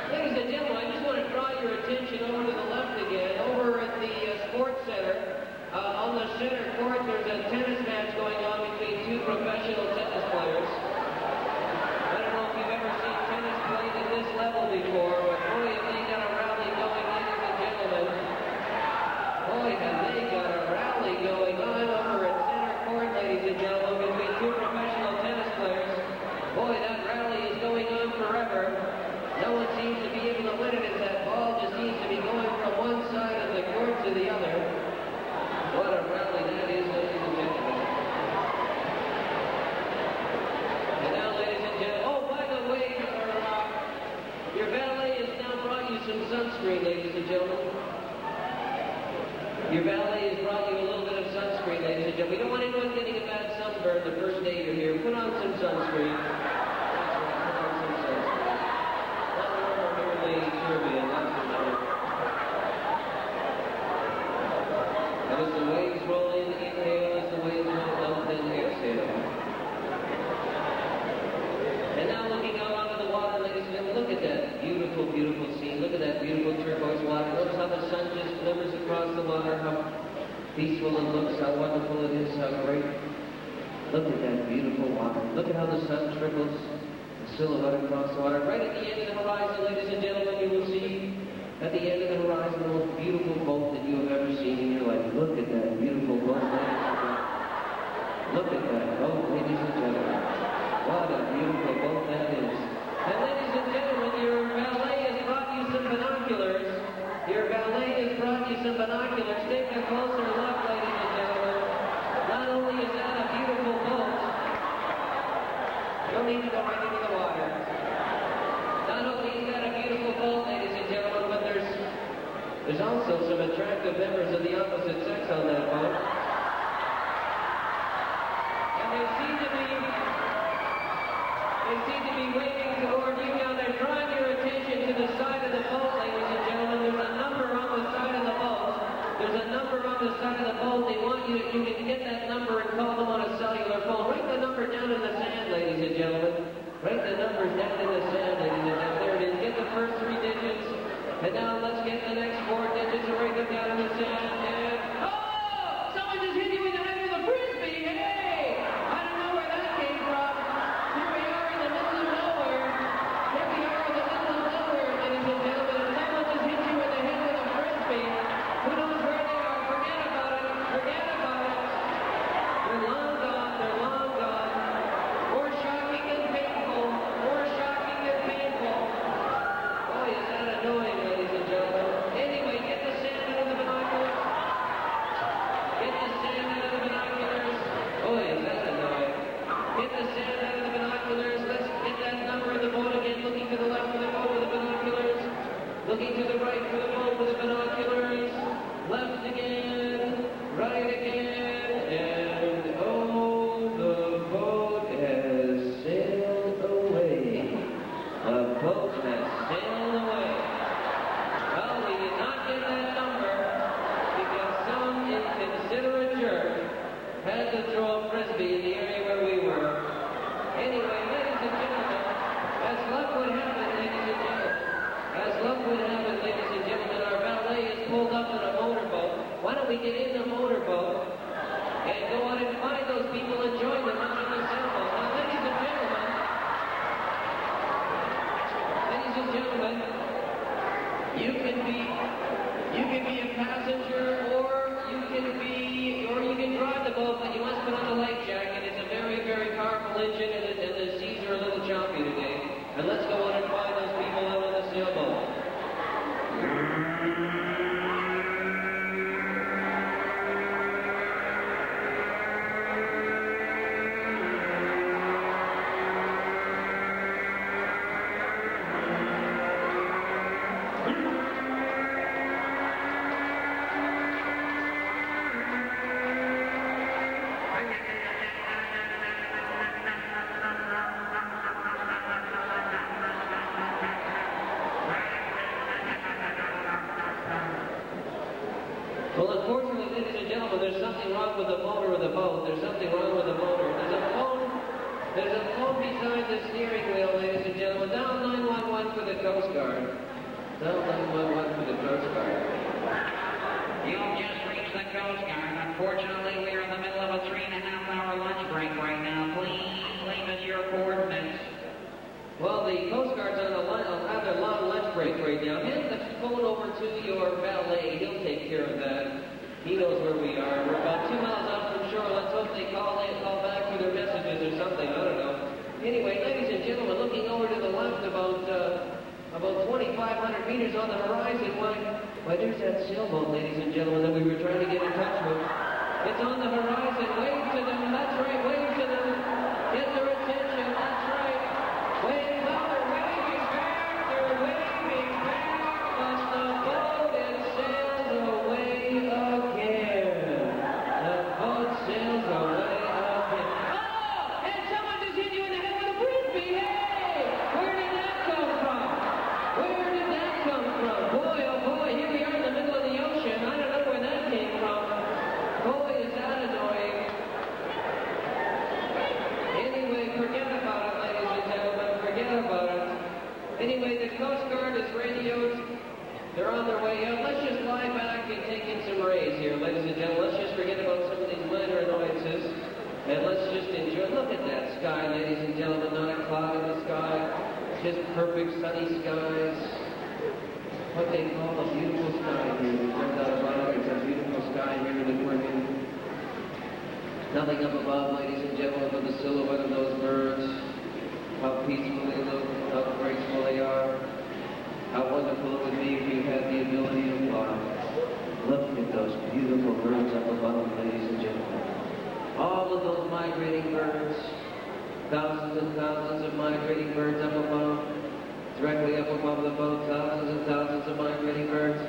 Speaker 2: ladies and gentlemen, I just want to draw your attention over to the left again. Over at the Sports Center, on the center court, there's a tennis match going on between 2 professional tennis players. I don't know if you've ever seen tennis played at this level before, but boy, have they got a rally going, ladies and gentlemen. Boy, have they got a rally going on over at center court, ladies and gentlemen, between 2 professional tennis players. Boy, that rally is going on forever. No one seems to be able to win it as that ball just seems to be going from one side of the court to the other. What a rally that is, ladies and gentlemen. And now, ladies and gentlemen, oh, by the way, your valet has now brought you some sunscreen, ladies and gentlemen. Your valet has brought you a little bit of sunscreen, ladies and gentlemen. We don't want anyone getting a bad sunburn the first day you're here. Put on some sunscreen. And as the waves roll in, inhale, as the waves roll out, then exhale. And now looking out onto the water, ladies and gentlemen, look at that beautiful, beautiful scene. Look at that beautiful turquoise water. Notice how the sun just glimmers across the water, how peaceful it looks, how wonderful it is, how great. Look at that beautiful water. Look at how the sun trickles the silhouette across the water. Right at the end of the horizon, ladies and gentlemen, you will see at the end of the horizon the most beautiful some binoculars. Take a closer look, ladies and gentlemen. Not only is that a beautiful boat, you'll need to go right into the water. Not only is that a beautiful boat, ladies and gentlemen, but there's also some attractive members of the opposite sex on that boat. And they seem to be waving toward you. Now they're drawing your attention to the side of the boat, ladies and gentlemen. There's a number on the side of the boat. There's a number on the side of the boat. They want you to get that number and call them on a cellular phone. Write the number down in the sand, ladies and gentlemen. Write the numbers down in the sand, ladies and gentlemen. There it is. Get the first 3 digits. And now let's get the next 4 digits and write them down in the sand. And oh! Someone just hit you in the head with a frisbee. Hey! I don't know where that came from. Here we are in the middle of nowhere. Here we are in the middle of nowhere, ladies and gentlemen. And someone just hit you in the head with a frisbee. Who knows where they are? Forget about it. Forget about it. They're long gone. They're long gone. More shocking than painful. More shocking than painful. Boy, is that annoying, ladies and gentlemen. Anyway, get the sand out of the binoculars. Get the sand out of the binoculars. Boy, is that annoying. Get the sand out of the binoculars. Let's get that number in the boat again. Looking to the left of the boat with the binoculars. Looking to the right for the boat with the binoculars. Left again. Right again. And oh, the boat has sailed away. The boat has sailed away. Well, we did not get that number because some inconsiderate jerk had to throw a frisbee in the area where we were. Anyway, ladies and gentlemen, as luck would have it, ladies and gentlemen, as luck would have it, ladies and gentlemen, our valet is pulled up in a motorboat. Why don't we get in the motorboat and go out and find those people and join them on the sailboat? Now, ladies and gentlemen, you can be a passenger, or you can drive the boat, but you must put on a life jacket. It's a very, very powerful engine, and the seas are a little choppy today. And let's go out and find those people out on the sailboat. Well, unfortunately, ladies and gentlemen, there's something wrong with the motor of the boat. There's something wrong with the motor. There's a phone beside the steering wheel, ladies and gentlemen. Dial 911 for the Coast Guard. Dial 911 for the Coast Guard.
Speaker 3: You've just reached the Coast Guard. Unfortunately, we're in the middle of a 3.5-hour lunch break right now. Please leave us your coordinates.
Speaker 2: Well, the Coast Guard's on their long lunch break right now. Hand the phone over to your valet. He'll take care of that. He knows where we are. We're about 2 miles out from shore. Let's hope they call back for their messages or something. I don't know. Anyway, ladies and gentlemen, looking over to the left about 2,500 meters on the horizon. Why, there's that sailboat, ladies and gentlemen, that we were trying to get in touch with. It's on the horizon. Wave to them. That's right. Wave to them. Get their attention. That's right. Wave. Well, they're waving back. They're waving back. But the boat, it sails away again. The boat sails away again. Oh! And someone just hit you in the head with a frisbee. Hey! Where did that come from? Where did that come from? Boy, oh boy, here we are in the middle of the ocean. I don't know where that came from. Boy, is that annoying. Anyway, forget about it, ladies and gentlemen. Forget about it. Anyway, the Coast Guard is radioed. They're on their way out. Let's just lie back and take in some rays here, ladies and gentlemen. Let's just forget about some of these minor annoyances. And let's just enjoy. Look at that sky, ladies and gentlemen. Not a cloud in the sky. Just perfect sunny skies. What they call a beautiful sky here. We turned out about it. It's a beautiful sky here in the Caribbean. Nothing up above, ladies and gentlemen, but the silhouette of those birds. How peaceful they look, how graceful they are. How wonderful it would be if you had the ability to fly. Look above, ladies and gentlemen. All of those migrating birds, thousands and thousands of migrating birds up above, directly up above the boat, thousands and thousands of migrating birds.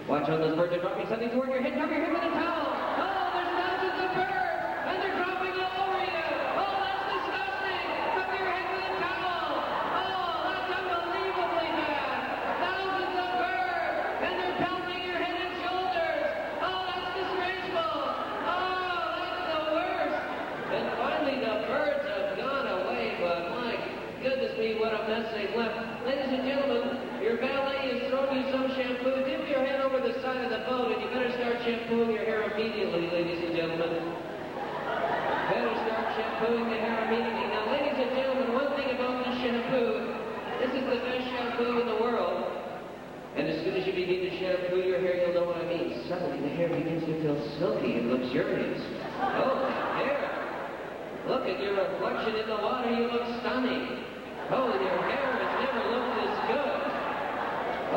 Speaker 2: Watch how those birds are dropping something toward your head. Cover your head with a towel. Oh, there's thousands of birds, and they're dropping all over you. Oh, that's disgusting. Cover your head with a towel. Oh, that's unbelievably bad. Thousands of birds, and they're pelting your head and shoulders. Oh, that's disgraceful. Oh, that's the worst. And finally, the birds have gone away, but my goodness me, what a mess they've left. Ladies and gentlemen, your valet has thrown you some shampoo. Dip your head over the side of the boat, and you better start shampooing your hair immediately, ladies and gentlemen. Better start shampooing your hair immediately. Now, ladies and gentlemen, one thing about this shampoo, this is the best shampoo in the world. And as soon as you begin to shampoo your hair, you'll know what I mean. Suddenly, the hair begins to feel silky and luxurious. Oh, hair! Look at your reflection in the water. You look stunning. Oh, your hair has never looked this good.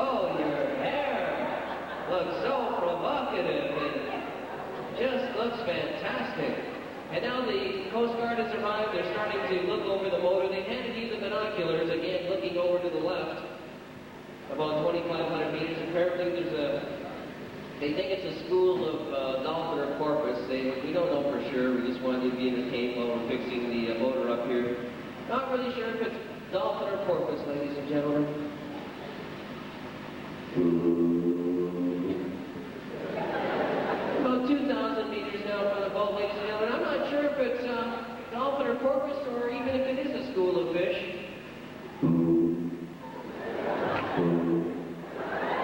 Speaker 2: Oh, your hair looks so provocative and just looks fantastic. And now the Coast Guard has arrived. They're starting to look over the motor. They handed you the binoculars, again, looking over to the left, about 2,500 meters. Apparently they think it's a school of dolphin or porpoise. We don't know for sure. We just wanted to be entertained while we're fixing the motor up here. Not really sure if it's dolphin or porpoise, ladies and gentlemen. About 2,000 meters now from the boat, ladies and gentlemen. I'm not sure if it's dolphin or porpoise, or even if it is a school of fish.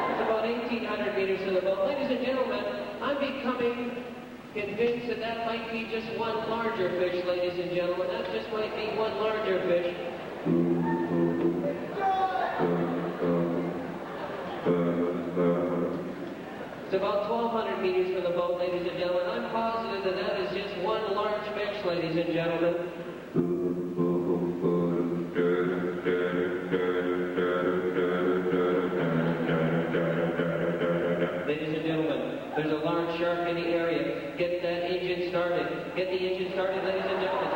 Speaker 2: It's about 1,800 meters to the boat. Ladies and gentlemen, I'm becoming convinced that that might be just one larger fish, ladies and gentlemen. That just might be one larger fish. It's about 1,200 meters from the boat, ladies and gentlemen. I'm positive that that is just one large fish, ladies and gentlemen. Ladies and gentlemen, there's a large shark in the area. Get that engine started. Get the engine started, ladies and gentlemen.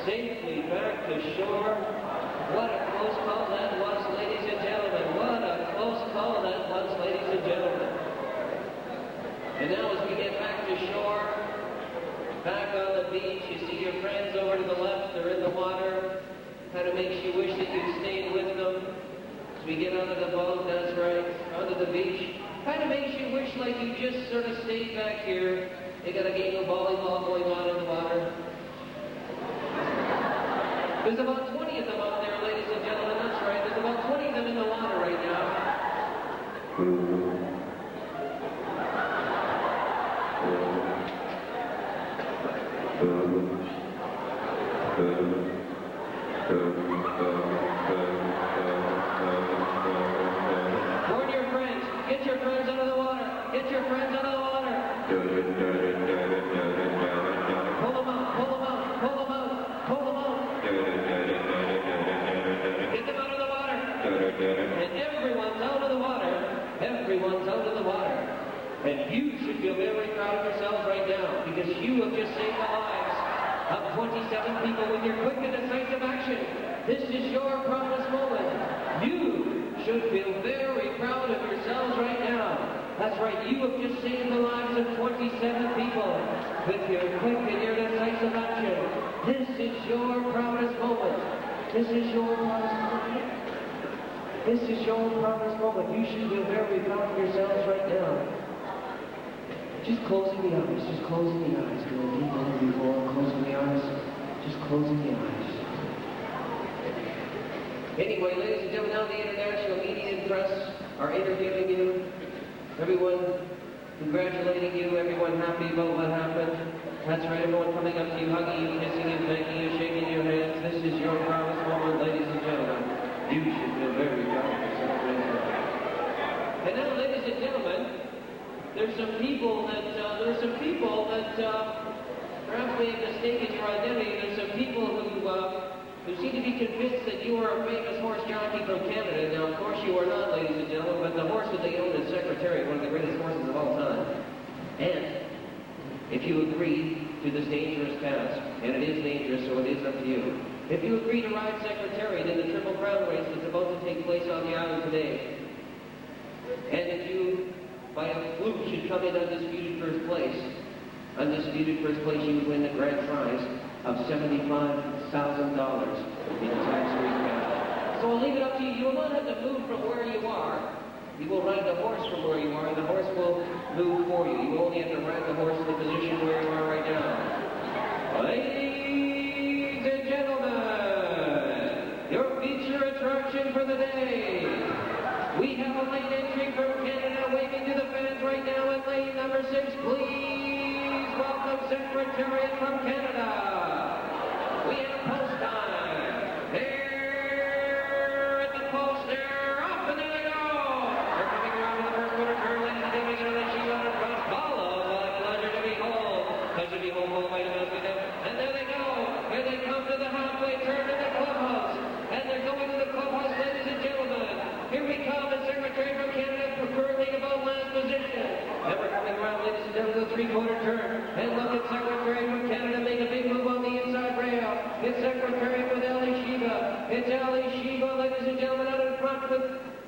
Speaker 2: Safely back to shore. What a close call that was, ladies and gentlemen. What a close call that was, ladies and gentlemen. And now as we get back to shore, back on the beach, you see your friends over to the left. They're in the water. Kind of makes you wish that you'd stayed with them. As we get onto the boat, that's right, onto the beach. Kind of makes you wish like you just sort of stayed back here. They got a game of volleyball going on in the water. There's about 20 of them out there, ladies and gentlemen. That's right. There's about 20 of them in the water right now. Warn your friends. Get your friends out of the water. Get your friends out of the water. Pull them out. Pull them out. Pull them out. Pull them out. Get them out of the water. And everyone's out of the water. Everyone's out of the water. And you should feel very proud of yourselves right now, because you have just saved the lives of 27 people with your quick and decisive action. This is your proudest moment. You should feel very proud of yourselves right now. That's right, you have just saved the lives of 27 people with your quick and your decisive action. This is your proudest moment. This is your proudest moment. This is your proudest moment. You should feel very proud of yourselves right now. Just closing the eyes, just closing the eyes. Going deep in before closing the eyes. Just closing the eyes. Anyway, ladies and gentlemen, now the international media and press are interviewing you. Everyone congratulating you, everyone happy about what happened. That's right, everyone coming up to you, hugging you, kissing you, thanking you, shaking your hands. This is your proudest moment, ladies and gentlemen. there's some people that perhaps may have mistaken your identity. There's some people who seem to be convinced that you are a famous horse jockey from Canada. Now, of course, you are not, ladies and gentlemen, but the horse that they own is Secretary, one of the greatest horses of all time. And if you agree to this dangerous task, and it is dangerous, so it is up to you. If you agree to ride Secretary in the Triple Crown race that's about to take place on the island today, and if you, by a fluke, should come in undisputed first place, you would win the grand prize of $75,000 in tax-free cash. So I'll leave it up to you. You will not have to move from where you are. You will ride the horse from where you are, and the horse will move for you. You only have to ride the horse in the position where you are right now. Ladies and gentlemen, your feature attraction for the day. We have a late entry from Canada waving to the fans right now in lane number 6. Please welcome Secretary from Canada. We have post time. Here at the post, they're off and there they go. They're coming around to the first quarter turn, ladies and gentlemen, and then she on in front, followed by Pleasure to Behold. Pleasure to Behold, all the way to the and there they go. Here they come to the halfway turn in the clubhouse. And they're going to the clubhouse, ladies and gentlemen. Here we come, and Secretary from Canada currently about last position. And we're coming around, ladies and gentlemen, to the three-quarter turn. And look at Secretary from Canada make a big move on the inside rail. It's Secretary with Ali Shiva. It's Ali Shiva, ladies and gentlemen, out in front with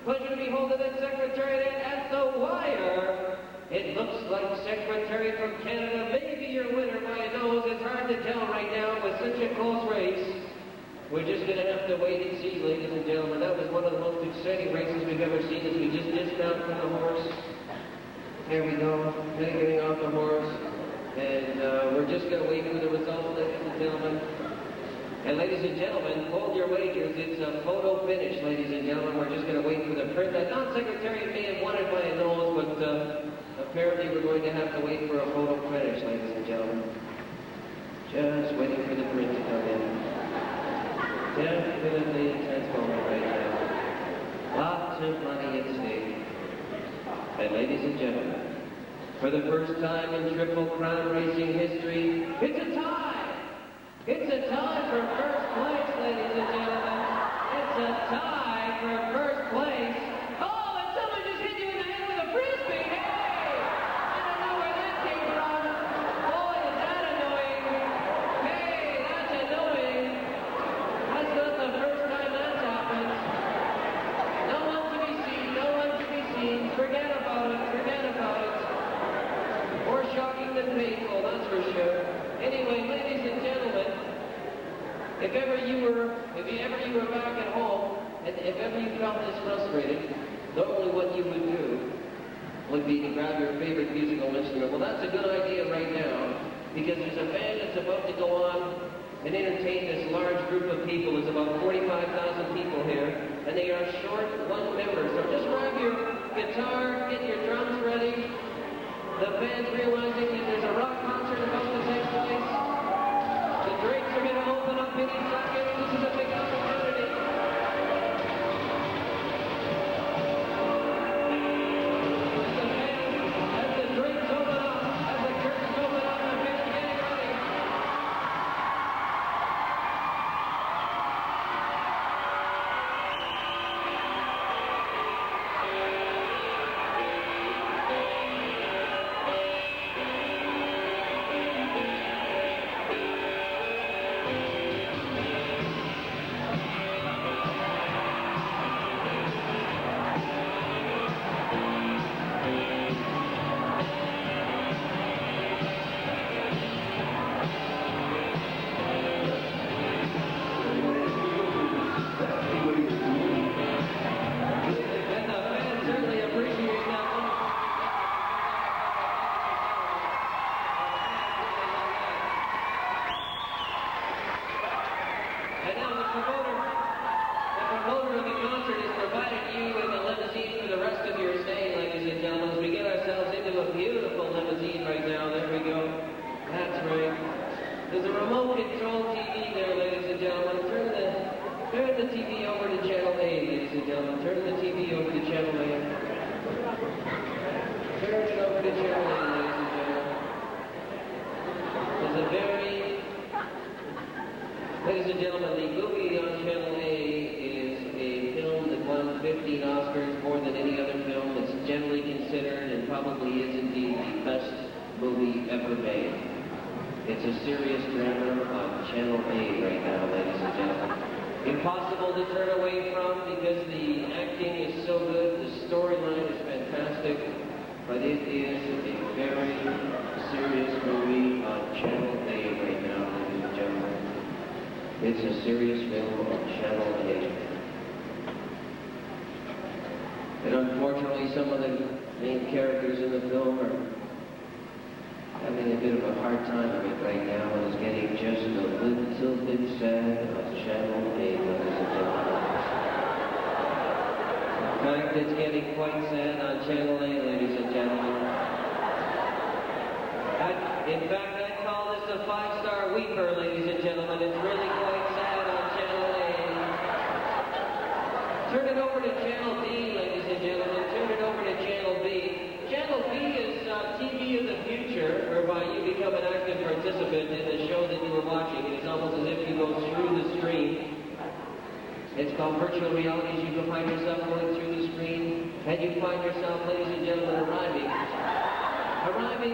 Speaker 2: Pleasure to Behold, and then Secretary at the wire. It looks like Secretary from Canada may be your winner by a nose. It's hard to tell right now with such a close race. We're just going to have to wait and see, ladies and gentlemen. That was one of the most exciting races we've ever seen as we just dismount from the horse. There we go, getting off the horse. And we're just going to wait for the results, ladies and gentlemen. And ladies and gentlemen, hold your wagers. It's a photo finish, ladies and gentlemen. We're just going to wait for the print. That non-secretary may have won it by a nose, but apparently we're going to have to wait for a photo finish, ladies and gentlemen. Just waiting for the print to come in. Definitely intense moment right now. Lots of money at stake. And ladies and gentlemen, for the first time in Triple Crown racing history, it's a tie! It's a tie for first place, ladies and gentlemen. It's a tie for first place. Oh, and someone just hit you in the head with a frisbee! Hey! I don't know where that came from. Boy, is that annoying. Hey, that's annoying. That's not the first time that's happened. No one to be seen, no one to be seen. Forget about it, forget about it. More shocking than painful, that's for sure. Anyway, ladies and gentlemen, if ever you were back at home, and if ever you felt this frustrated, normally what you would do would be to grab your favorite musical instrument. Well, that's a good idea right now, because there's a band that's about to go on and entertain this large group of people. There's about 45,000 people here, and they are short one member. So just grab your guitar, get your drums ready. The band's realizing that there's a rock concert about to take place. The drinks are going to open up any second. This is a big opportunity. As the drinks open up, as the curtains open up, the band's getting ready. There's a remote control TV there, ladies and gentlemen. Turn the TV over to channel A, ladies and gentlemen. Turn the TV over to channel A. Turn it over to Channel A, ladies and gentlemen. It's a very... Ladies and gentlemen, the movie on Channel A is a film that won 15 Oscars, more than any other film. It's generally considered, and probably is indeed, the best movie ever made. It's a serious drama on Channel A right now, ladies and gentlemen. Impossible to turn away from because the acting is so good, the storyline is fantastic, but it is a very serious movie on Channel A right now, ladies and gentlemen. It's a serious film on Channel A. And unfortunately, some of the main characters in the film are having a bit of a hard time of it right now, and it's getting just a little bit sad on Channel A, ladies and gentlemen. In fact, it's getting quite sad on Channel A, ladies and gentlemen. In fact, I call this a five-star weeper, ladies and gentlemen. It's really quite sad on Channel A. Turn it over to Channel B, ladies and gentlemen. Turn it over to Channel B. Channel B is TV of the future, whereby you become an active participant in the show that you were watching. It's almost as if you go through the screen. It's called virtual realities. You can find yourself going through the screen, and you find yourself, ladies and gentlemen, arriving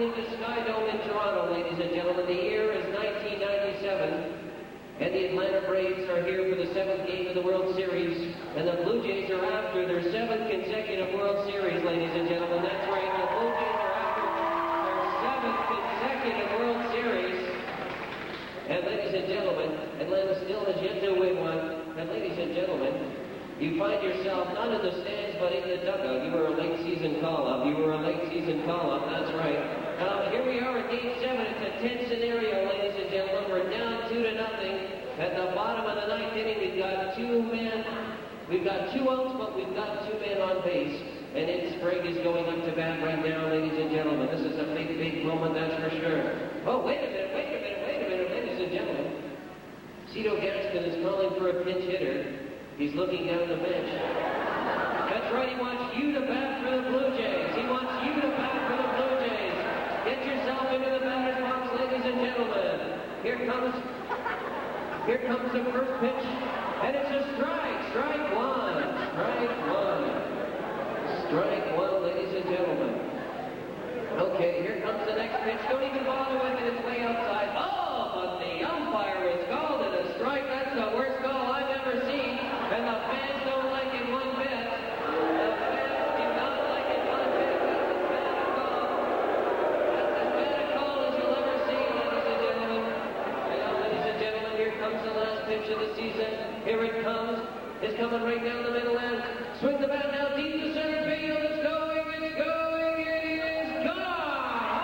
Speaker 2: in the Sky Dome in Toronto, ladies and gentlemen. The year is 1997. And the Atlanta Braves are here for the 7th game of the World Series. And the Blue Jays are after their 7th consecutive World Series, ladies and gentlemen. That's right, the Blue Jays are after their 7th consecutive World Series. And ladies and gentlemen, Atlanta still has yet to win one. And ladies and gentlemen, you find yourself not in the stands, but in the dugout. You were a late season call-up. You were a late season call-up, that's right. Here we are at Game 7. It's a tense scenario, ladies and gentlemen. We're down 2-0. At the bottom of the ninth inning, we've got two men. We've got 2 outs, but we've got 2 men on base. And Ed Sprague is going up to bat right now, ladies and gentlemen. This is a big, big moment, that's for sure. Oh, wait a minute, ladies and gentlemen. Cito Gaston is calling for a pinch hitter. He's looking down the bench. That's right, he wants you to bat for the Blue Jays. He wants you to bat for the Blue Jays. Get yourself into the batter's box, ladies and gentlemen. Here comes the first pitch, and it's a strike. Strike one, ladies and gentlemen. Okay, here comes the next pitch. Don't even bother with it, it's way outside. Oh, but the umpire has called it a strike. That's the worst call I've ever seen, and the fans don't like it one bit. The fans do not like it one bit. That's as bad a call as you'll ever see, ladies and gentlemen. And ladies and gentlemen, here comes the last pitch of the season. Here it comes. It's coming right down the middle end. Swing the bat now deep to center field. It's going, it is gone!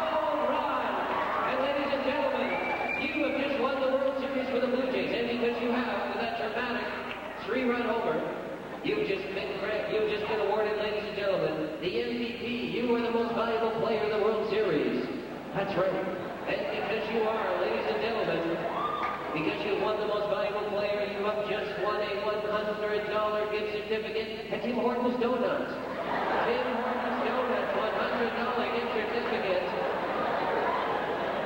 Speaker 2: Home run! And ladies and gentlemen, you have just won the World Series for the Blue Jays. And because you have, with that dramatic 3-run homer, you've just been awarded, ladies and gentlemen, the MVP. You are the most valuable player in the World Series. That's right. And because you are, ladies and gentlemen, because you've won the most valuable player, you have just won a $100 gift certificate at Tim Hortons Donuts. Tim Hortons Donuts, $100 gift certificate.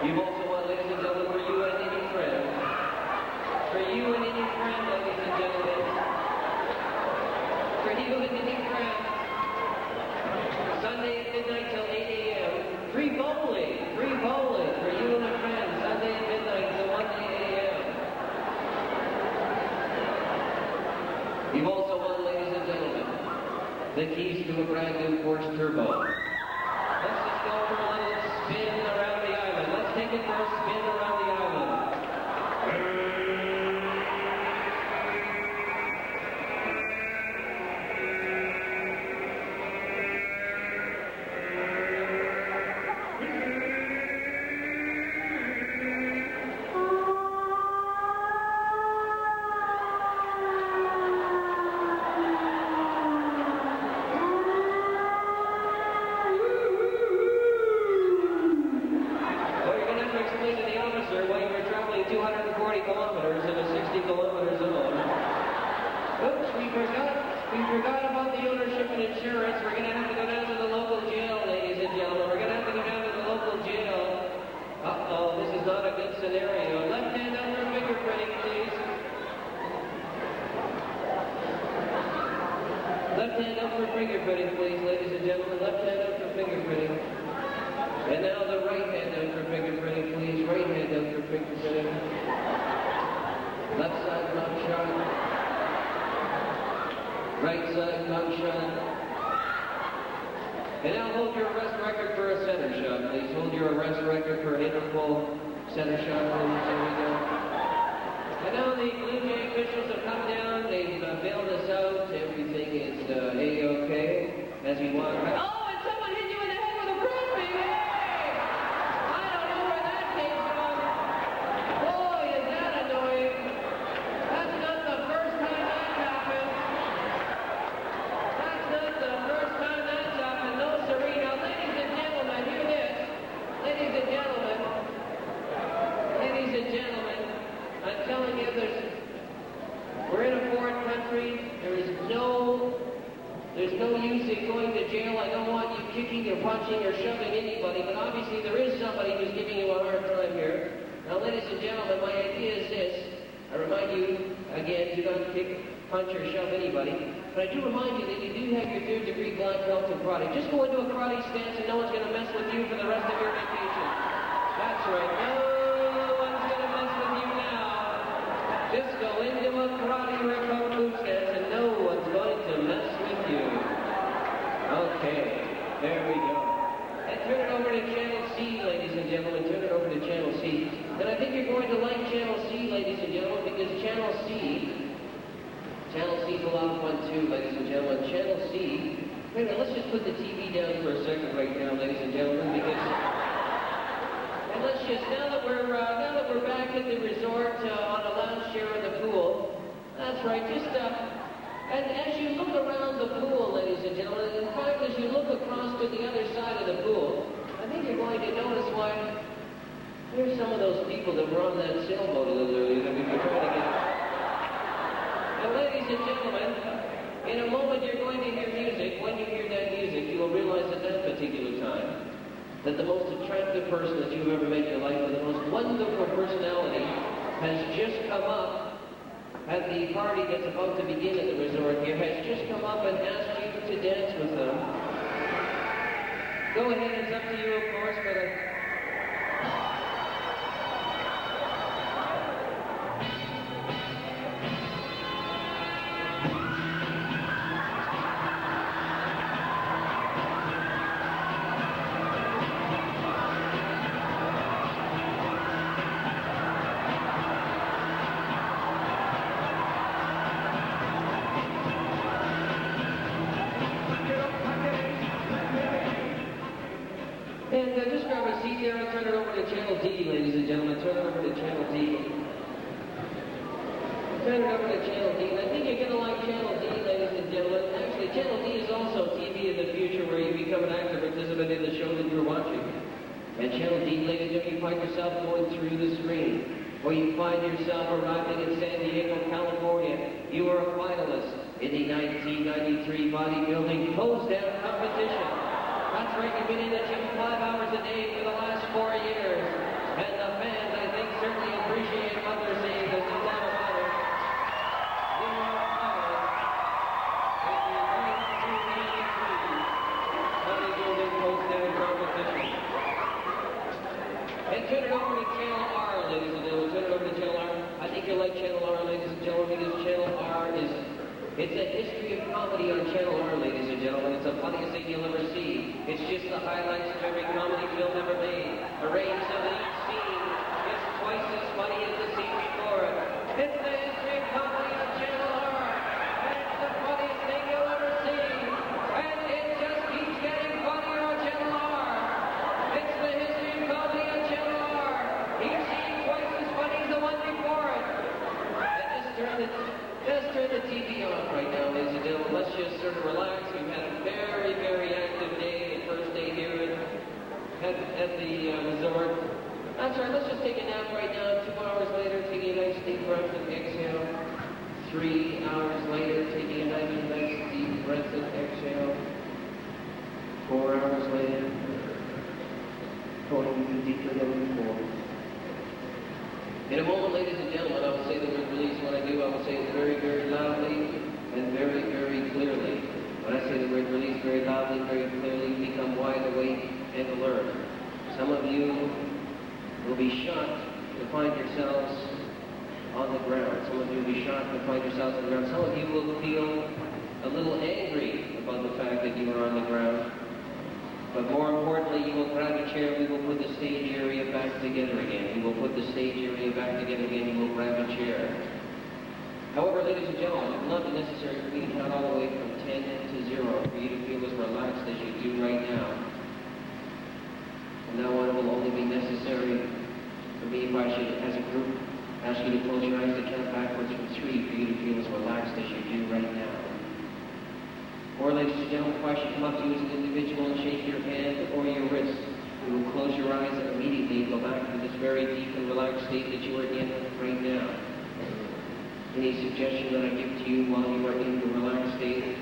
Speaker 2: You've also won, ladies and gentlemen, for you and any friend. For you and any friend, ladies and gentlemen. For you and any friend. Sunday at midnight till 8 a.m. Free bowling for you and a friend. Sunday at midnight till 1 a.m. You've also won, ladies and gentlemen, the keys to a brand new Porsche Turbo. Let's just go for a little spin around the island. Let's take it for a spin around the island. Kilometers in a 60 kilometer zone. Oops, we forgot We forgot about the ownership and insurance. We're going to have to go down to the local jail, ladies and gentlemen. We're going to have to go down to the local jail. Uh-oh, this is not a good scenario. Left hand up for fingerprinting, please. Left hand up for fingerprinting, please, ladies and gentlemen. Left hand up for fingerprinting. And now the right hand up for fingerprinting, please. Right hand up for fingerprinting. Left side mug shot. Right side mug shot. And now hold your arrest record for a center shot, please. Hold your arrest record for an Interpol center shot, please. There we go. And now the Blue Jay officials have come down. They've bailed us out. Everything is A-OK as we walk back. Oh, and someone hit you in the head with a frisbee. Hey! I don't know where that came from. Boy, is that annoying. That's not the first time that's happened. That's not the first time that's happened. No, Serena. Ladies and gentlemen, hear this. Ladies and gentlemen. Ladies and gentlemen. I'm telling you, we're in a foreign country. There's no use in going to jail. I don't want you kicking or punching or shoving anybody, but obviously there is somebody who's giving you a hard time here. Now, ladies and gentlemen, my idea is this. I remind you, again, do not kick, punch, or shove anybody. But I do remind you that you do have your third-degree black belt in karate. Just go into a karate stance and no one's going to mess with you for the rest of your vacation. That's right. No one's going to mess with you now. Just go into a karate or a kung fu stance and no one's going to mess with you. Okay, there we go. And turn it over to Channel C, ladies and gentlemen. Turn it over to Channel C. And I think you're going to like Channel C, ladies and gentlemen, because Channel C is a lot of fun too, ladies and gentlemen. Channel C. Wait a minute, let's just put the TV down for a second right now, ladies and gentlemen, because. And let's just, now that we're back at the resort on a lounge chair in the pool, that's right, just, and as you look around the pool, ladies and gentlemen, in fact, as you look across to the other side of the pool, I think you're going to notice why there's some of those people that were on that sailboat a little earlier that we were trying to get. Now, ladies and gentlemen, in a moment you're going to hear music. When you hear that music, you will realize at that particular time that the most attractive person that you've ever met in your life, and the most wonderful personality, has just come up at the party that's about to begin at the resort here, has just come up and asked you to dance with them. Go ahead, it's up to you, of course, but just grab a seat there and turn it over to Channel D, ladies and gentlemen. Turn it over to Channel D. Turn it over to Channel D. And I think you're going to like Channel D, ladies and gentlemen. Actually, Channel D is also TV in the future where you become an active participant in the show that you're watching. And Channel D, ladies and gentlemen, you find yourself going through the screen. Or you find yourself arriving in San Diego, California. You are a finalist in the 1993 bodybuilding pose-down competition. That's right, you've been in the gym 5 hours a day for the last 4 years. And the fans, I think, certainly appreciate what they're seeing. There's no doubt about it. You are a finalist in the 1993 bodybuilding pose-down competition. And turn it over to Channel R, ladies and gentlemen. Turn it over to Channel R. I think you'll like Channel R, ladies and gentlemen, because Channel R is... It's a history of comedy on Channel R, ladies and gentlemen. It's the funniest thing you'll ever see. It's just the highlights of every comedy film ever made. Arranged so that each scene is twice as funny as the scene before it. It's the history of comedy on Channel R. And it's the funniest thing you'll ever see. And it just keeps getting funnier on Channel R. It's the history of comedy on Channel R. Each scene twice as funny as the one before it. And just turn the TV off right now, ladies and gentlemen. Let's just sort of relax. We've had a very, very active day, the first day here at the resort. That's right, let's just take a nap right now. 2 hours later, taking a nice deep breath and exhale. 3 hours later, taking a nice deeper than before. In a moment, ladies and gentlemen, I will say the word release. When I do, I will say it very, very loudly and very, very clearly. When I say the word release very loudly, very clearly, become wide awake and alert. Some of you will be shocked to find yourselves on the ground. Some of you will be shocked to find yourselves on the ground. Some of you will feel a little angry about the fact that you are on the ground. But more importantly, you will grab a chair, we will put the stage area back together again. We will put the stage area back together again, you will grab a chair. However, ladies and gentlemen, it will not be necessary for me to count all the way from 10 to 0 for you to feel as relaxed as you do right now. From now on, it will only be necessary for me, if I should, as a group, ask you to close your eyes to count backwards from 3 for you to feel as relaxed as you do right now. Or, ladies and gentlemen, if I should come up to you as an individual and shake your hand or your wrist, you will close your eyes and immediately go back to this very deep and relaxed state that you are in right now. Any suggestion that I give to you while you are in the relaxed state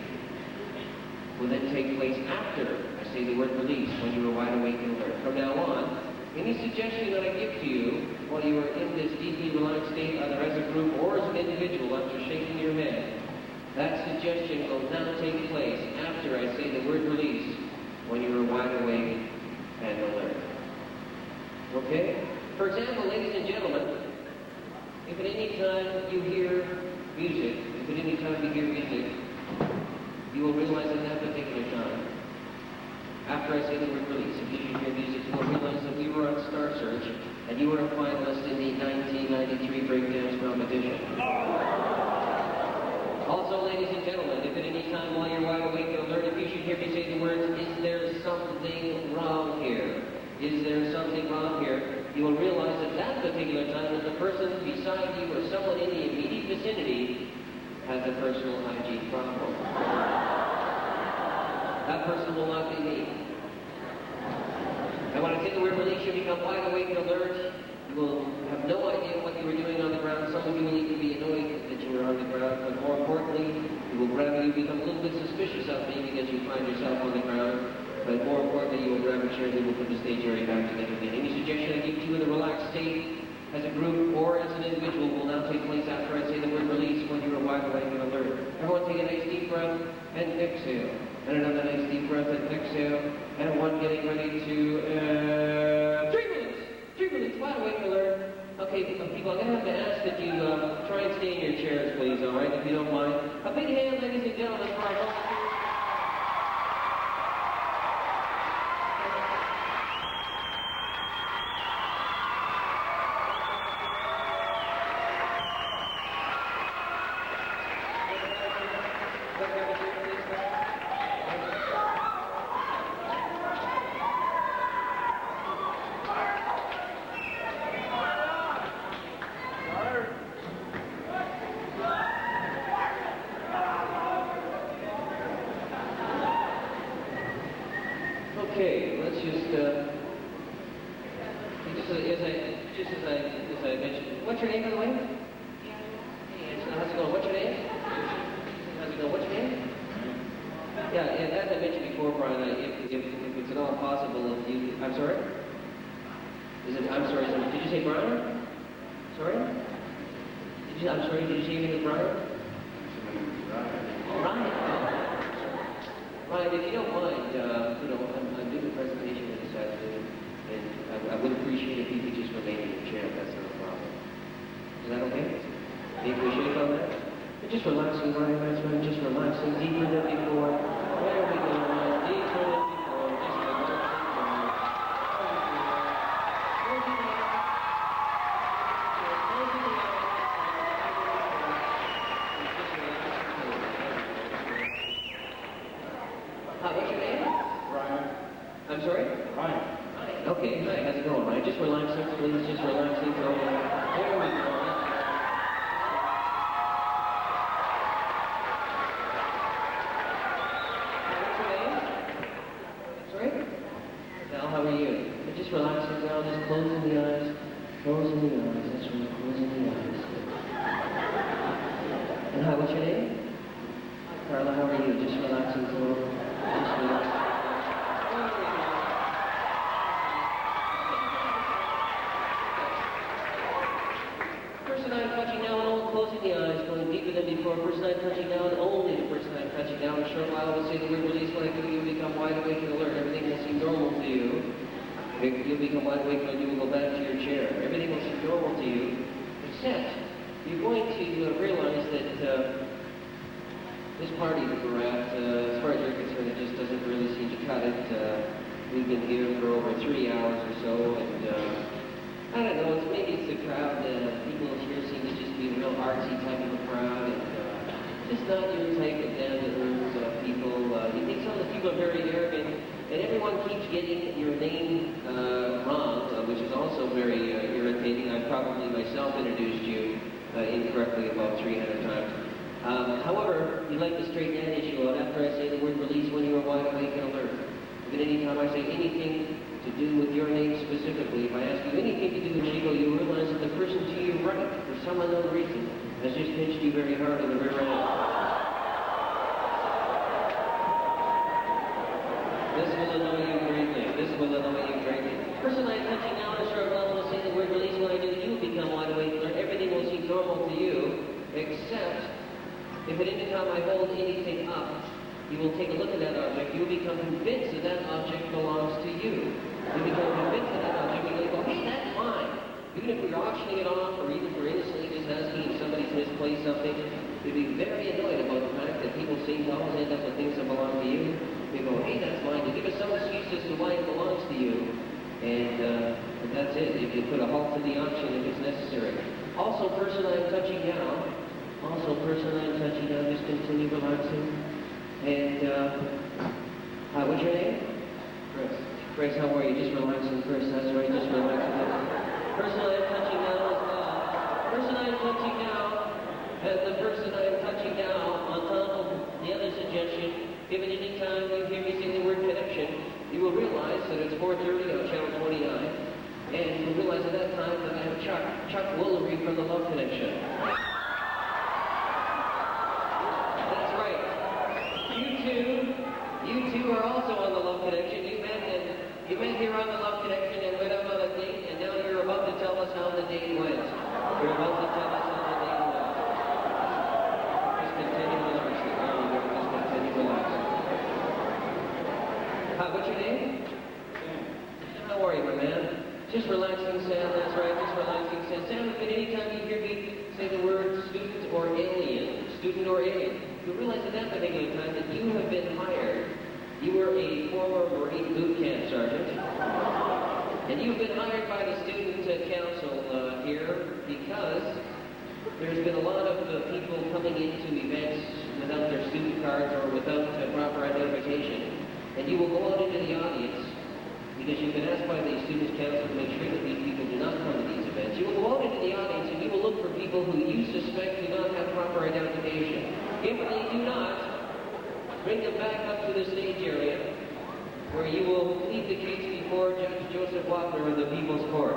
Speaker 2: will then take place after I say the word release, when you are wide awake and alert. From now on, any suggestion that I give to you while you are in this deeply relaxed state, either as a group or as an individual, after shaking your head, that suggestion will now take place after I say the word release, when you are wide awake and alert. Okay? For example, ladies and gentlemen, if at any time you hear music, you will realize at that particular time, after I say the word release, if you should hear music, you will realize that we were on Star Search, and you were a finalist in the 1993 breakdance competition. Also, ladies and gentlemen, if at any time while you're wide awake and alert, if you should hear me say the words, "Is there something wrong here? Is there something wrong here?" you will realize at that particular time that the person beside you or someone in the immediate vicinity has a personal hygiene problem. That person will not be me. And when I say the word release, you become wide awake and alert. You will have no idea what you were doing on the ground. Some of you will even be annoyed that you were on the ground. But more importantly, you will become a little bit suspicious of me because you find yourself on the ground. But more importantly, you will grab a chair and you will put the stage area back together again. Any suggestion I give to you in a relaxed state, as a group or as an individual, will now take place after I say the word release, when you are wide awake and alert. Everyone take a nice deep breath and exhale. And another nice deep breath and exhale. And one getting ready to... 3 minutes! 3 minutes, wide awake and alert. Okay, people, I'm going to have to ask that you try and stay in your chairs, please, all right, if you don't mind. A big hand, ladies and gentlemen, for our volunteers. Okay, let's just as I mentioned, what's your name, by the way? Hey, how's it going? What's your name? How's it going? What's your name? Yeah, and as I mentioned before, Brian, if it's at all possible, if you, I'm sorry? I'm sorry, did you say Brian? Sorry? Did you say your name is Brian? Brian. Ryan, if you don't mind, I'm doing a presentation this afternoon, and I would appreciate if you could just remain in your chair if that's not a problem. Is that okay? Any appreciate on that? And just relaxing, Ryan, that's right, just relaxing deeper than before. There we go, Ryan, deeper than before, just relaxing. What's your name?
Speaker 1: Ryan.
Speaker 2: I'm sorry?
Speaker 1: Ryan.
Speaker 2: Okay, hi, how's it going, Ryan? Just relaxing, please, just relaxing. There we go. What's your name? Sorry? Val, how are you? Just relaxing, Val, just closing the eyes. Closing the eyes, that's right, closing the eyes. And hi, what's your name? Carla, how are you? Just relaxing, Carla. Just relaxing. touching down, all closing the eyes, going deeper than before. First time touching down, only the first time touching down. A short while, we'll say the word release. When I do, you'll become wide awake and alert. Everything will seem normal to you. You'll become wide awake when you will go back to your chair. Everything will seem normal to you, except you're going to realize that this party that we're at, as far as you're concerned, it just doesn't really seem to cut it. We've been here for over 3 hours or so, and I don't know, maybe it's the crowd. People here seem to just be a real artsy type of a crowd, and just not your type of down-to-earth people. You think some of the people are very arrogant, and everyone keeps getting your name wrong, which is also very irritating. I probably myself introduced you incorrectly about 300 times. However, you'd like to straighten that issue out after I say the word release when you are wide awake and alert. But any time I say anything to do with your name specifically, if I ask you anything to do with Chico, you'll realize that the person to your right, for some unknown reason, has just pinched you very hard in the rear end. This will annoy you greatly. This will annoy you greatly. Person I'm touching now on a short level will say the word release when I do, you will become wide awake and alert. Everything will seem normal to you, except if at any time I hold anything up, you will take a look at that object. You will become convinced that that object belongs to you. You become convinced that that object, and you go, hey, that's mine. Even if we're auctioning it off, or even if we're innocently just asking if somebody's misplaced something, you'd be very annoyed about the fact that people seem to always end up with things that belong to you. You go, hey, that's mine. You give us some excuse as to why it belongs to you. And that's it. You can put a halt to the auction if it's necessary. Also, person I'm touching now, just continue relaxing. And, what's your name? Chris. Chris, how are you? Just relaxing, Chris. That's right, just relaxing. Person I'm touching now is person I'm touching now, the person I'm touching now, on top of the other suggestion, if at any time you hear me say the word connection, you will realize that it's 4:30 on channel 29, and you'll realize at that time that I have Chuck Woolery from the Love Connection. You two are also on the Love Connection. You met here on the Love Connection and went up on a date, and now you're about to tell us how the date went. You're about to tell us how the date went. Just continue relaxing. Oh, just continue relaxing. What's your name? Sam. How are you, my man? Just relaxing, Sam. That's right. Just relaxing, Sam. Sam, if at any time you hear me say the word student or alien, you'll realize at that particular time that you have been hired. You were a former Marine boot camp sergeant, and you've been hired by the student council here because there's been a lot of people coming into events without their student cards or without proper identification, and you will go out into the audience because you've been asked by the student council to make sure that these people do not come to these events. You will go out into the audience and you will look for people who you suspect do not have proper identification. If they do not, bring them back up to the stage area where you will plead the case before Judge Joseph Wapner of the People's Court.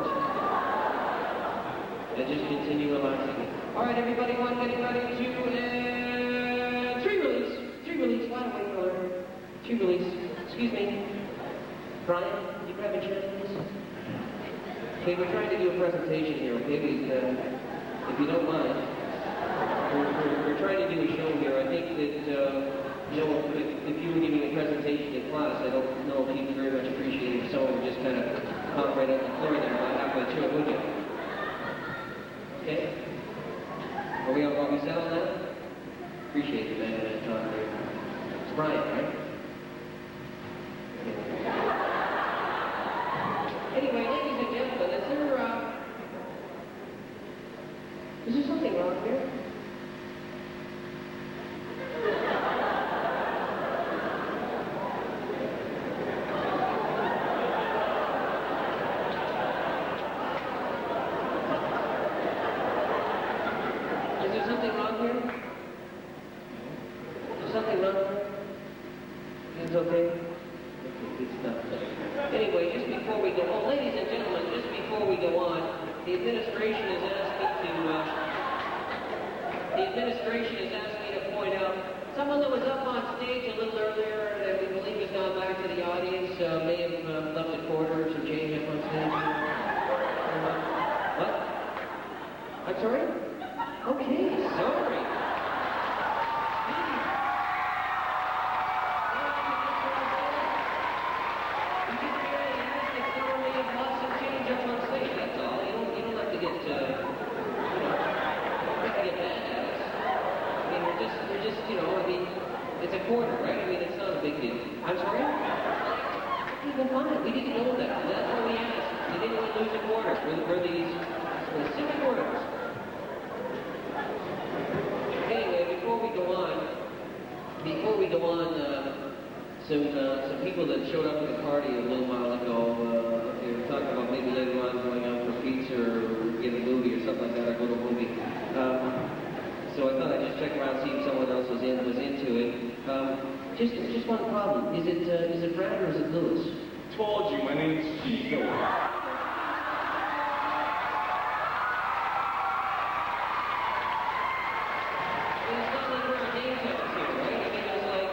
Speaker 2: And just continue relaxing. All right, everybody, one minute, ready, two, and three release. Wide awake, Miller. Three release. Excuse me. Brian, can you grab a chair, please? Okay, we're trying to do a presentation here, okay? If you don't mind. We're trying to do a show here. I think that, if you were giving a presentation in class, I don't know if you'd very much appreciate it if someone would just kind of pop right up the floor there about halfway through it, would you? Okay? Are we set on that? Appreciate it, man. It's Brian, right? Okay. Anyway, ladies and gentlemen, is there something wrong here? It's okay? It's not. Anyway, just before we go on, ladies and gentlemen, just before we go on, the administration has asked me to point out someone that was up on stage a little earlier that we believe has gone back to the audience, may have left a quarter or some change up on stage. What? I'm sorry? Okay, sorry. It's a quarter, right? I mean, it's not a big deal. I'm sorry? Even fine. We didn't know that. That's what we asked. They didn't want to lose a quarter for these specific quarters. Anyway, before we go on, some people that showed up at the party a little while ago, they were talking about maybe later on going out for pizza or get a movie or something like that, or go to a movie. So I thought I'd just check around, see if someone else was into it. Just one problem. Is it Brad or is it Lewis?
Speaker 4: Told you, my name's Chico.
Speaker 2: It's not like we're on name tags here, right? I mean, it's like,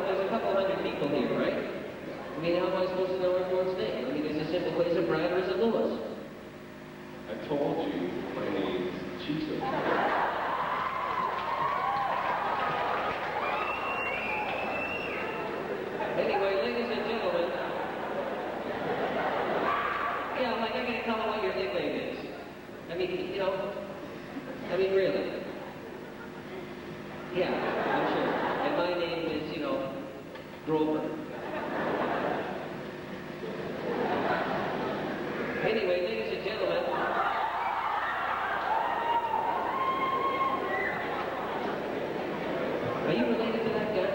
Speaker 2: there's a couple hundred people here, right? I mean, how am I supposed to know everyone's name? I mean, is it simple, is it Brad or is it Lewis?
Speaker 4: I told you, my name's Chico.
Speaker 2: Anyway, ladies and gentlemen, yeah, like I'm gonna tell them what your nickname is. I mean, really. Yeah, I'm sure. And my name is, Grover. Anyway, ladies and gentlemen, are you related to that guy?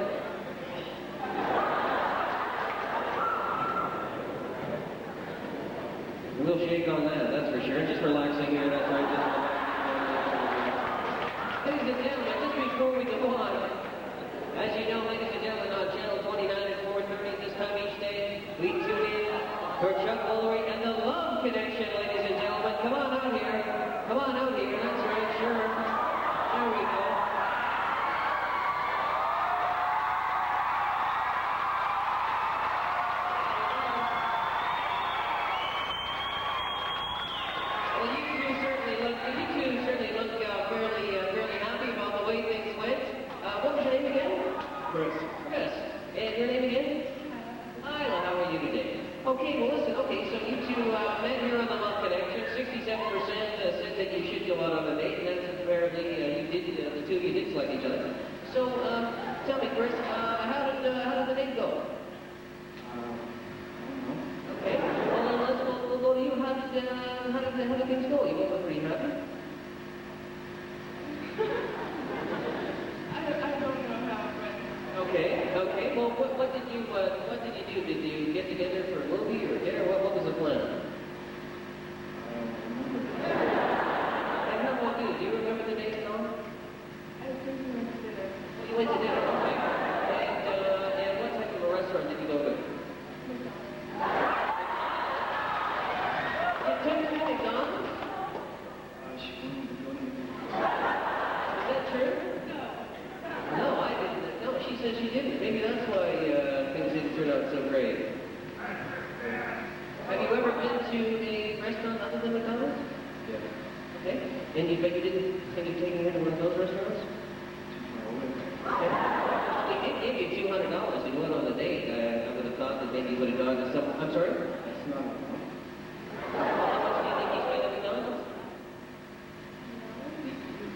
Speaker 2: We'll shake on that, that's for sure. Just relaxing here, that's right. Just relaxing. Ladies and gentlemen, just before we go on, as you know, ladies and gentlemen, on Channel 29 at 4:30 this time each day, we tune in for Chuck Woolery and the Love Connection, ladies and gentlemen. Come on out here. Come on out here. That's right, sure. There we go. Fairly happy about the way things went. What was your name again?
Speaker 4: Chris.
Speaker 2: Chris. And your name again? Isla, how are you today? Okay, well listen, so you two met here on the Love Connection. 67% said that you should go out on a date, and that's apparently the two of you did select each other. So, tell me, Chris, how did the date go? Okay, well then we'll go to you. How did things go? You both look pretty happy?
Speaker 5: I don't know how it went.
Speaker 2: Okay. Well, what did you do? Did you get together for a movie or dinner? What was the plan? And how about you? Do you remember the date at all?
Speaker 5: I think we went to dinner.
Speaker 2: Oh, you went to dinner. Okay. And what type of a restaurant did you go to? You took her to McDonald's? Is that true? No, I didn't. No, she said she didn't. Maybe that's why things didn't turn out so great. Have you ever been to a restaurant other than McDonald's?
Speaker 4: Yeah.
Speaker 2: Okay. And you didn't think of taking her to one of those restaurants? Okay. They did give you $200 and you went on the date. I would have thought that maybe you would have gone to some... I'm sorry?
Speaker 4: That's not
Speaker 2: How much do you think you spent at McDonald's?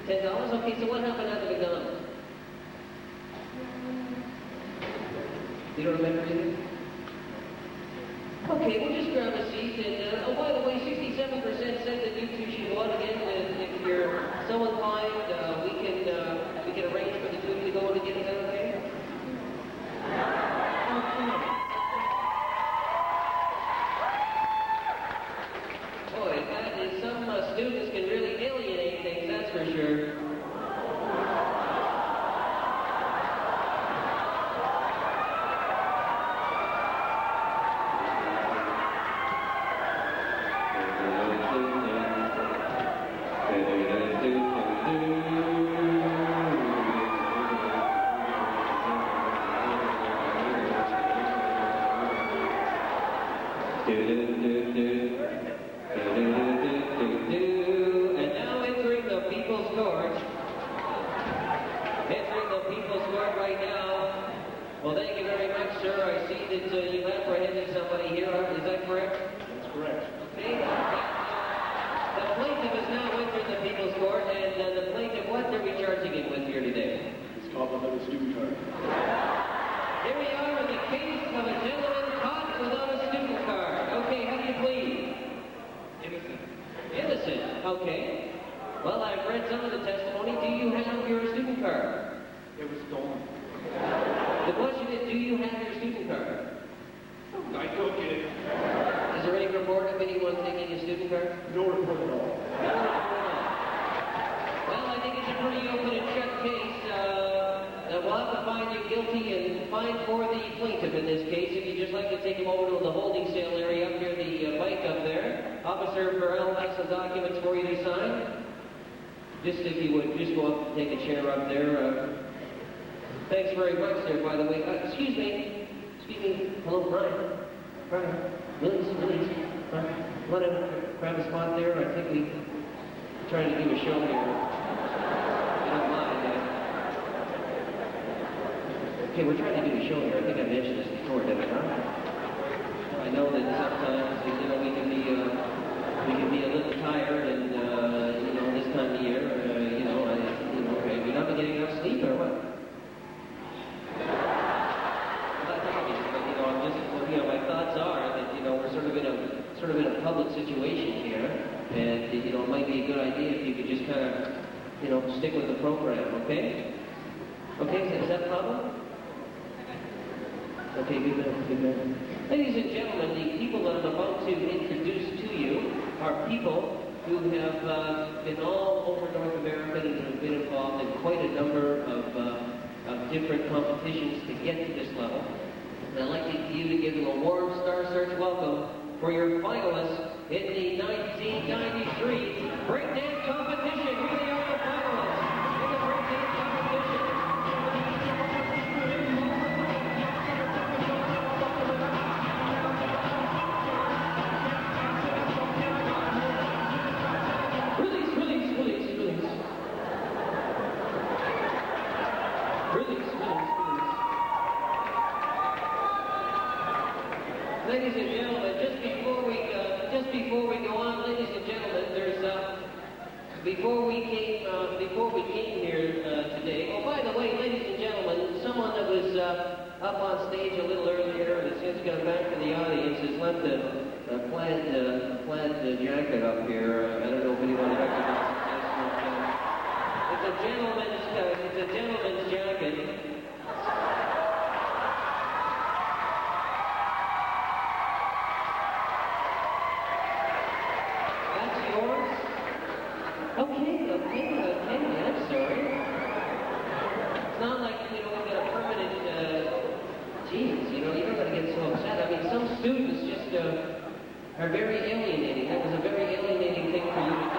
Speaker 2: $10? Okay, so what happened at the McDonald's? You don't remember either? Okay, we'll just grab a seat and, oh, by the way, 67% said that you two should go out again, and if you're so inclined, we can arrange for the two of you to go out again, is that okay? Boy, that is some students can really alienate things, that's for sure. And now entering the People's Court. Well, I've read some of the testimony. Do you have your student card?
Speaker 6: It was stolen.
Speaker 2: The question is, do you have your student card?
Speaker 6: I took it.
Speaker 2: Is there any report of anyone taking a student card?
Speaker 6: No report at all.
Speaker 2: Well, I think it's a pretty open and shut case. We'll have to find you guilty and fine for the plaintiff in this case. If you'd just like to take him over to the holding cell area up near the bike up there. Officer Burrell has some documents for you to sign. Just if you would, just go up and take a chair up there. Thanks very much there, by the way. Excuse me. Hello, Brian. Brian. Release. Want to grab a spot there? I think we're trying to do a show here. If you don't mind. Okay, we're trying to do a show here. I think I mentioned this before, didn't I? I know that sometimes, we can be a little tired, and this time of year, have you not been getting enough sleep or what? My thoughts are that we're sort of in a public situation here, and it might be a good idea if you could just kind of stick with the program, okay? Okay, is that a problem? Okay, good. Ladies and gentlemen, the people that I'm about to introduce to you are people who have been all over North America and have been involved in quite a number of different competitions to get to this level. And I'd like you to give them a warm Star Search welcome for your finalists in the 1993 breakdance competition. Here they are, the finalists in the breakdance competition. Ladies and gentlemen, just before we go on, ladies and gentlemen, before we came here today. Oh, by the way, ladies and gentlemen, someone that was up on stage a little earlier and has since gone back to the audience has left a plaid jacket up here. I don't know if anyone recognizes this. It's a gentleman's jacket. Okay, I'm sorry. It's not like, we've got a permanent, geez, you don't got to get so upset. I mean, some students just are very alienating. That was a very alienating thing for you to do.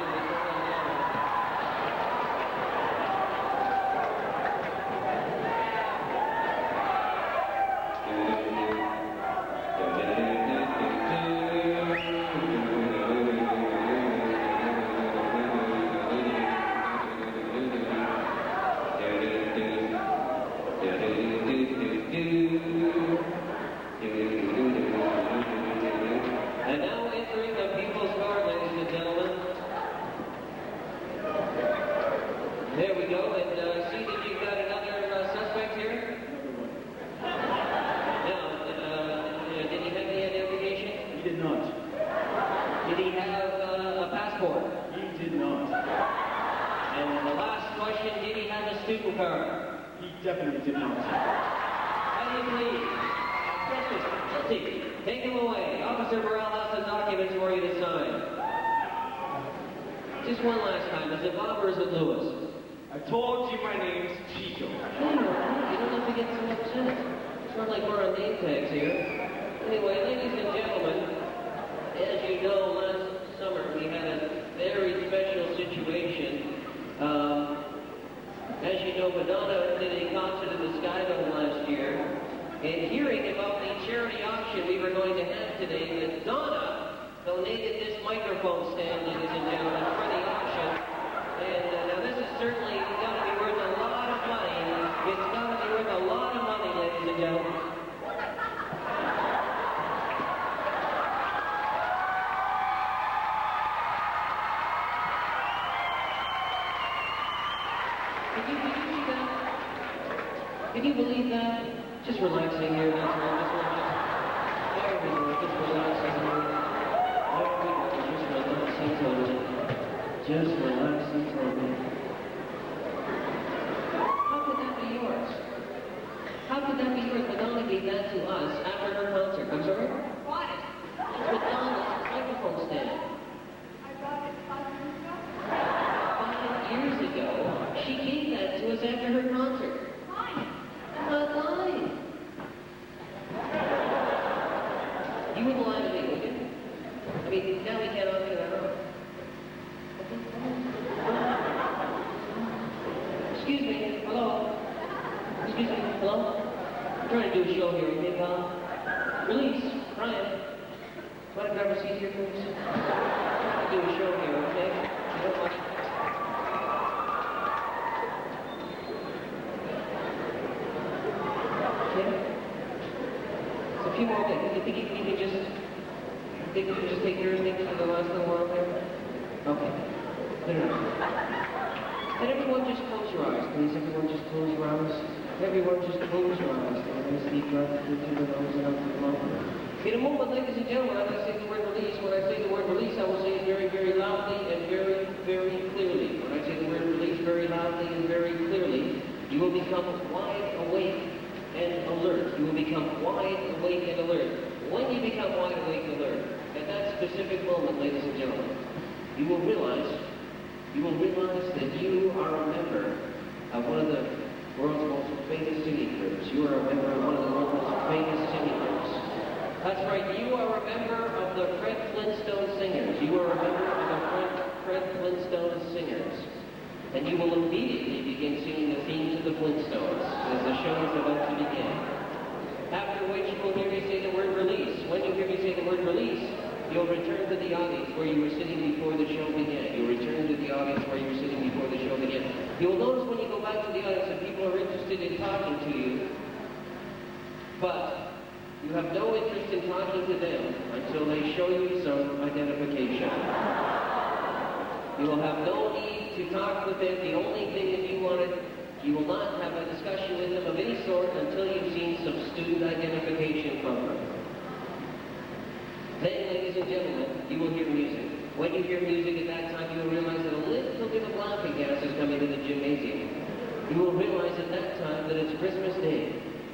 Speaker 2: And now entering the People's Guard, ladies and gentlemen. There we go, and see that you've got another suspect here. Now, did he have any identification?
Speaker 6: He did not.
Speaker 2: Did he have a passport?
Speaker 6: He did not.
Speaker 2: And the last question, did he have a student card?
Speaker 6: He definitely did not.
Speaker 2: Can you please? Guilty. Take him away. Officer Burrell has the documents for you to sign. Just one last time. Is it Bob or is it Lewis?
Speaker 6: I told you my name's Chico.
Speaker 2: Hey, you don't have to get so upset. It's not like we're on name tags here. Anyway, ladies and gentlemen, as you know, last summer we had a very special situation. As you know, Madonna did a concert in the Skydome last year. And hearing about the charity auction we were going to have today, that Donna donated this microphone stand, ladies and gentlemen, for the auction. And now this is certainly going to be worth a lot of money. It's going to be worth a lot of money, ladies and gentlemen. Did you see that? Can you believe that? Just relaxing here, that's right. There we go, just relaxing here. There we go, just relaxing totally. Just relaxing totally. could that be heard? Madonna gave that to us after her concert. I'm sorry?
Speaker 5: What?
Speaker 2: Madonna's microphone stand.
Speaker 5: I got it 5
Speaker 2: 5
Speaker 5: years ago.
Speaker 2: years ago, she gave that to us after her concert.
Speaker 5: Fine.
Speaker 2: I'm not lying. You wouldn't lie to me, would you? I mean, now we can't argue that out. Excuse me, hello? Excuse me, hello? I'm trying to do a show here, okay, pal? Release, Ryan. Want to grab a seat here, please? I'm trying to do a show here, okay? You don't want Okay? It's a few more things. You think you can just take your things for the last little while there? Okay. Good enough. And everyone just close your eyes, please. Everyone just close your eyes. Everyone just close your eyes. Take a nice deep breath through the nose and up to the mouth. In a moment, ladies and gentlemen, I'm going to say the word release. When I say the word release, I will say it very, very loudly and very, very clearly. When I say the word release very loudly and very clearly, you will become wide awake and alert. You will become wide awake and alert. When you become wide awake and alert, at that specific moment, ladies and gentlemen, you will realize that you are a member of one of the world's most famous singing groups. You are a member of one of the world's most famous singing groups. That's right, you are a member of the Fred Flintstone Singers. You are a member of the Fred Flintstone Singers. And you will immediately begin singing the theme to the Flintstones as the show is about to begin. After which you will hear me say the word release. When you hear me say the word release, you'll return to the audience where you were sitting before the show began. You'll return to the audience where you were sitting before the show began. You'll notice when you go back to the audience that people are interested in talking to you, but you have no interest in talking to them until they show you some identification. You will have no need to talk with them. The only thing that you wanted, you will not have a discussion with them of any sort until you've seen some student identification from them. Then, ladies and gentlemen, you will hear music. When you hear music at that time, you will realize that a little bit of laughing gas is coming to the gymnasium. You will realize at that time that it's Christmas Day,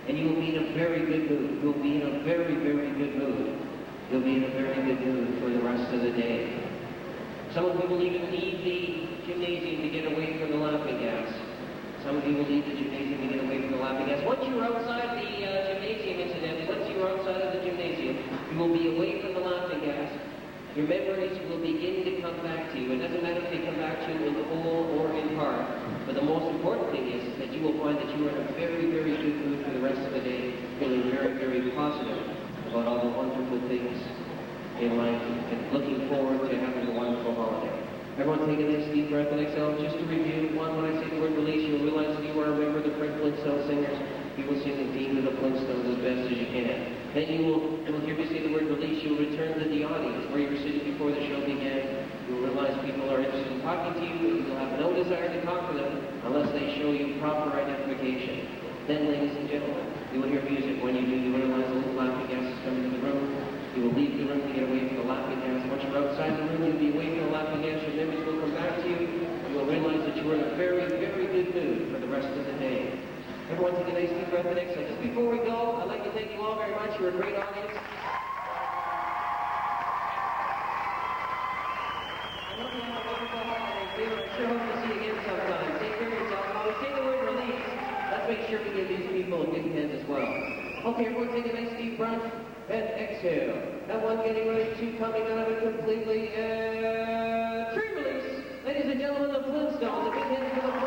Speaker 2: and you will be in a very good mood. You'll be in a very, very good mood. You'll be in a very good mood for the rest of the day. Some of you will even leave the gymnasium to get away from the laughing gas. Some of you will leave the gymnasium to get away from the laughing gas. Once you're outside the gymnasium, incidentally, once you're outside of the gymnasium, you will be away from the laughing gas. Your memories will begin to come back to you. It doesn't matter if they come back to you in full or in part. But the most important thing is that you will find that you are in a very, very good mood for the rest of the day, feeling very, very positive about all the wonderful things in life and looking forward to having a wonderful holiday. Everyone take a nice deep breath and exhale. Just to review, one, when I say the word release, you'll realize that you are a member of the Fred Flintstone Singers. You will sing the theme of the Flintstones as best as you can. Then you will hear me say the word release. You will return to the audience where you were sitting before the show began. You will realize people are interested in talking to you, and you will have no desire to talk to them unless they show you proper identification. Then, ladies and gentlemen, you will hear music. When you do, you will realize a little laughing gas is coming to the room. You will leave the room to get away from the laughing gas. Once you're outside the room, you'll be away from the laughing gas. Your memories will come back to you. You will realize that you are in a very, very good mood for the rest of the day. Everyone take a nice deep breath and exhale. Just before we go, I'd like to thank you all very much. You're a great audience. I love you. Have a wonderful holiday. I sure hope to see you again sometime. Take care of yourself. When we say the word release, let's make sure we give these people a big hand as well. Okay, everyone take a nice deep breath and exhale. That one getting ready to coming out of it completely and free release. Ladies and gentlemen, the Flintstones, a big hand for the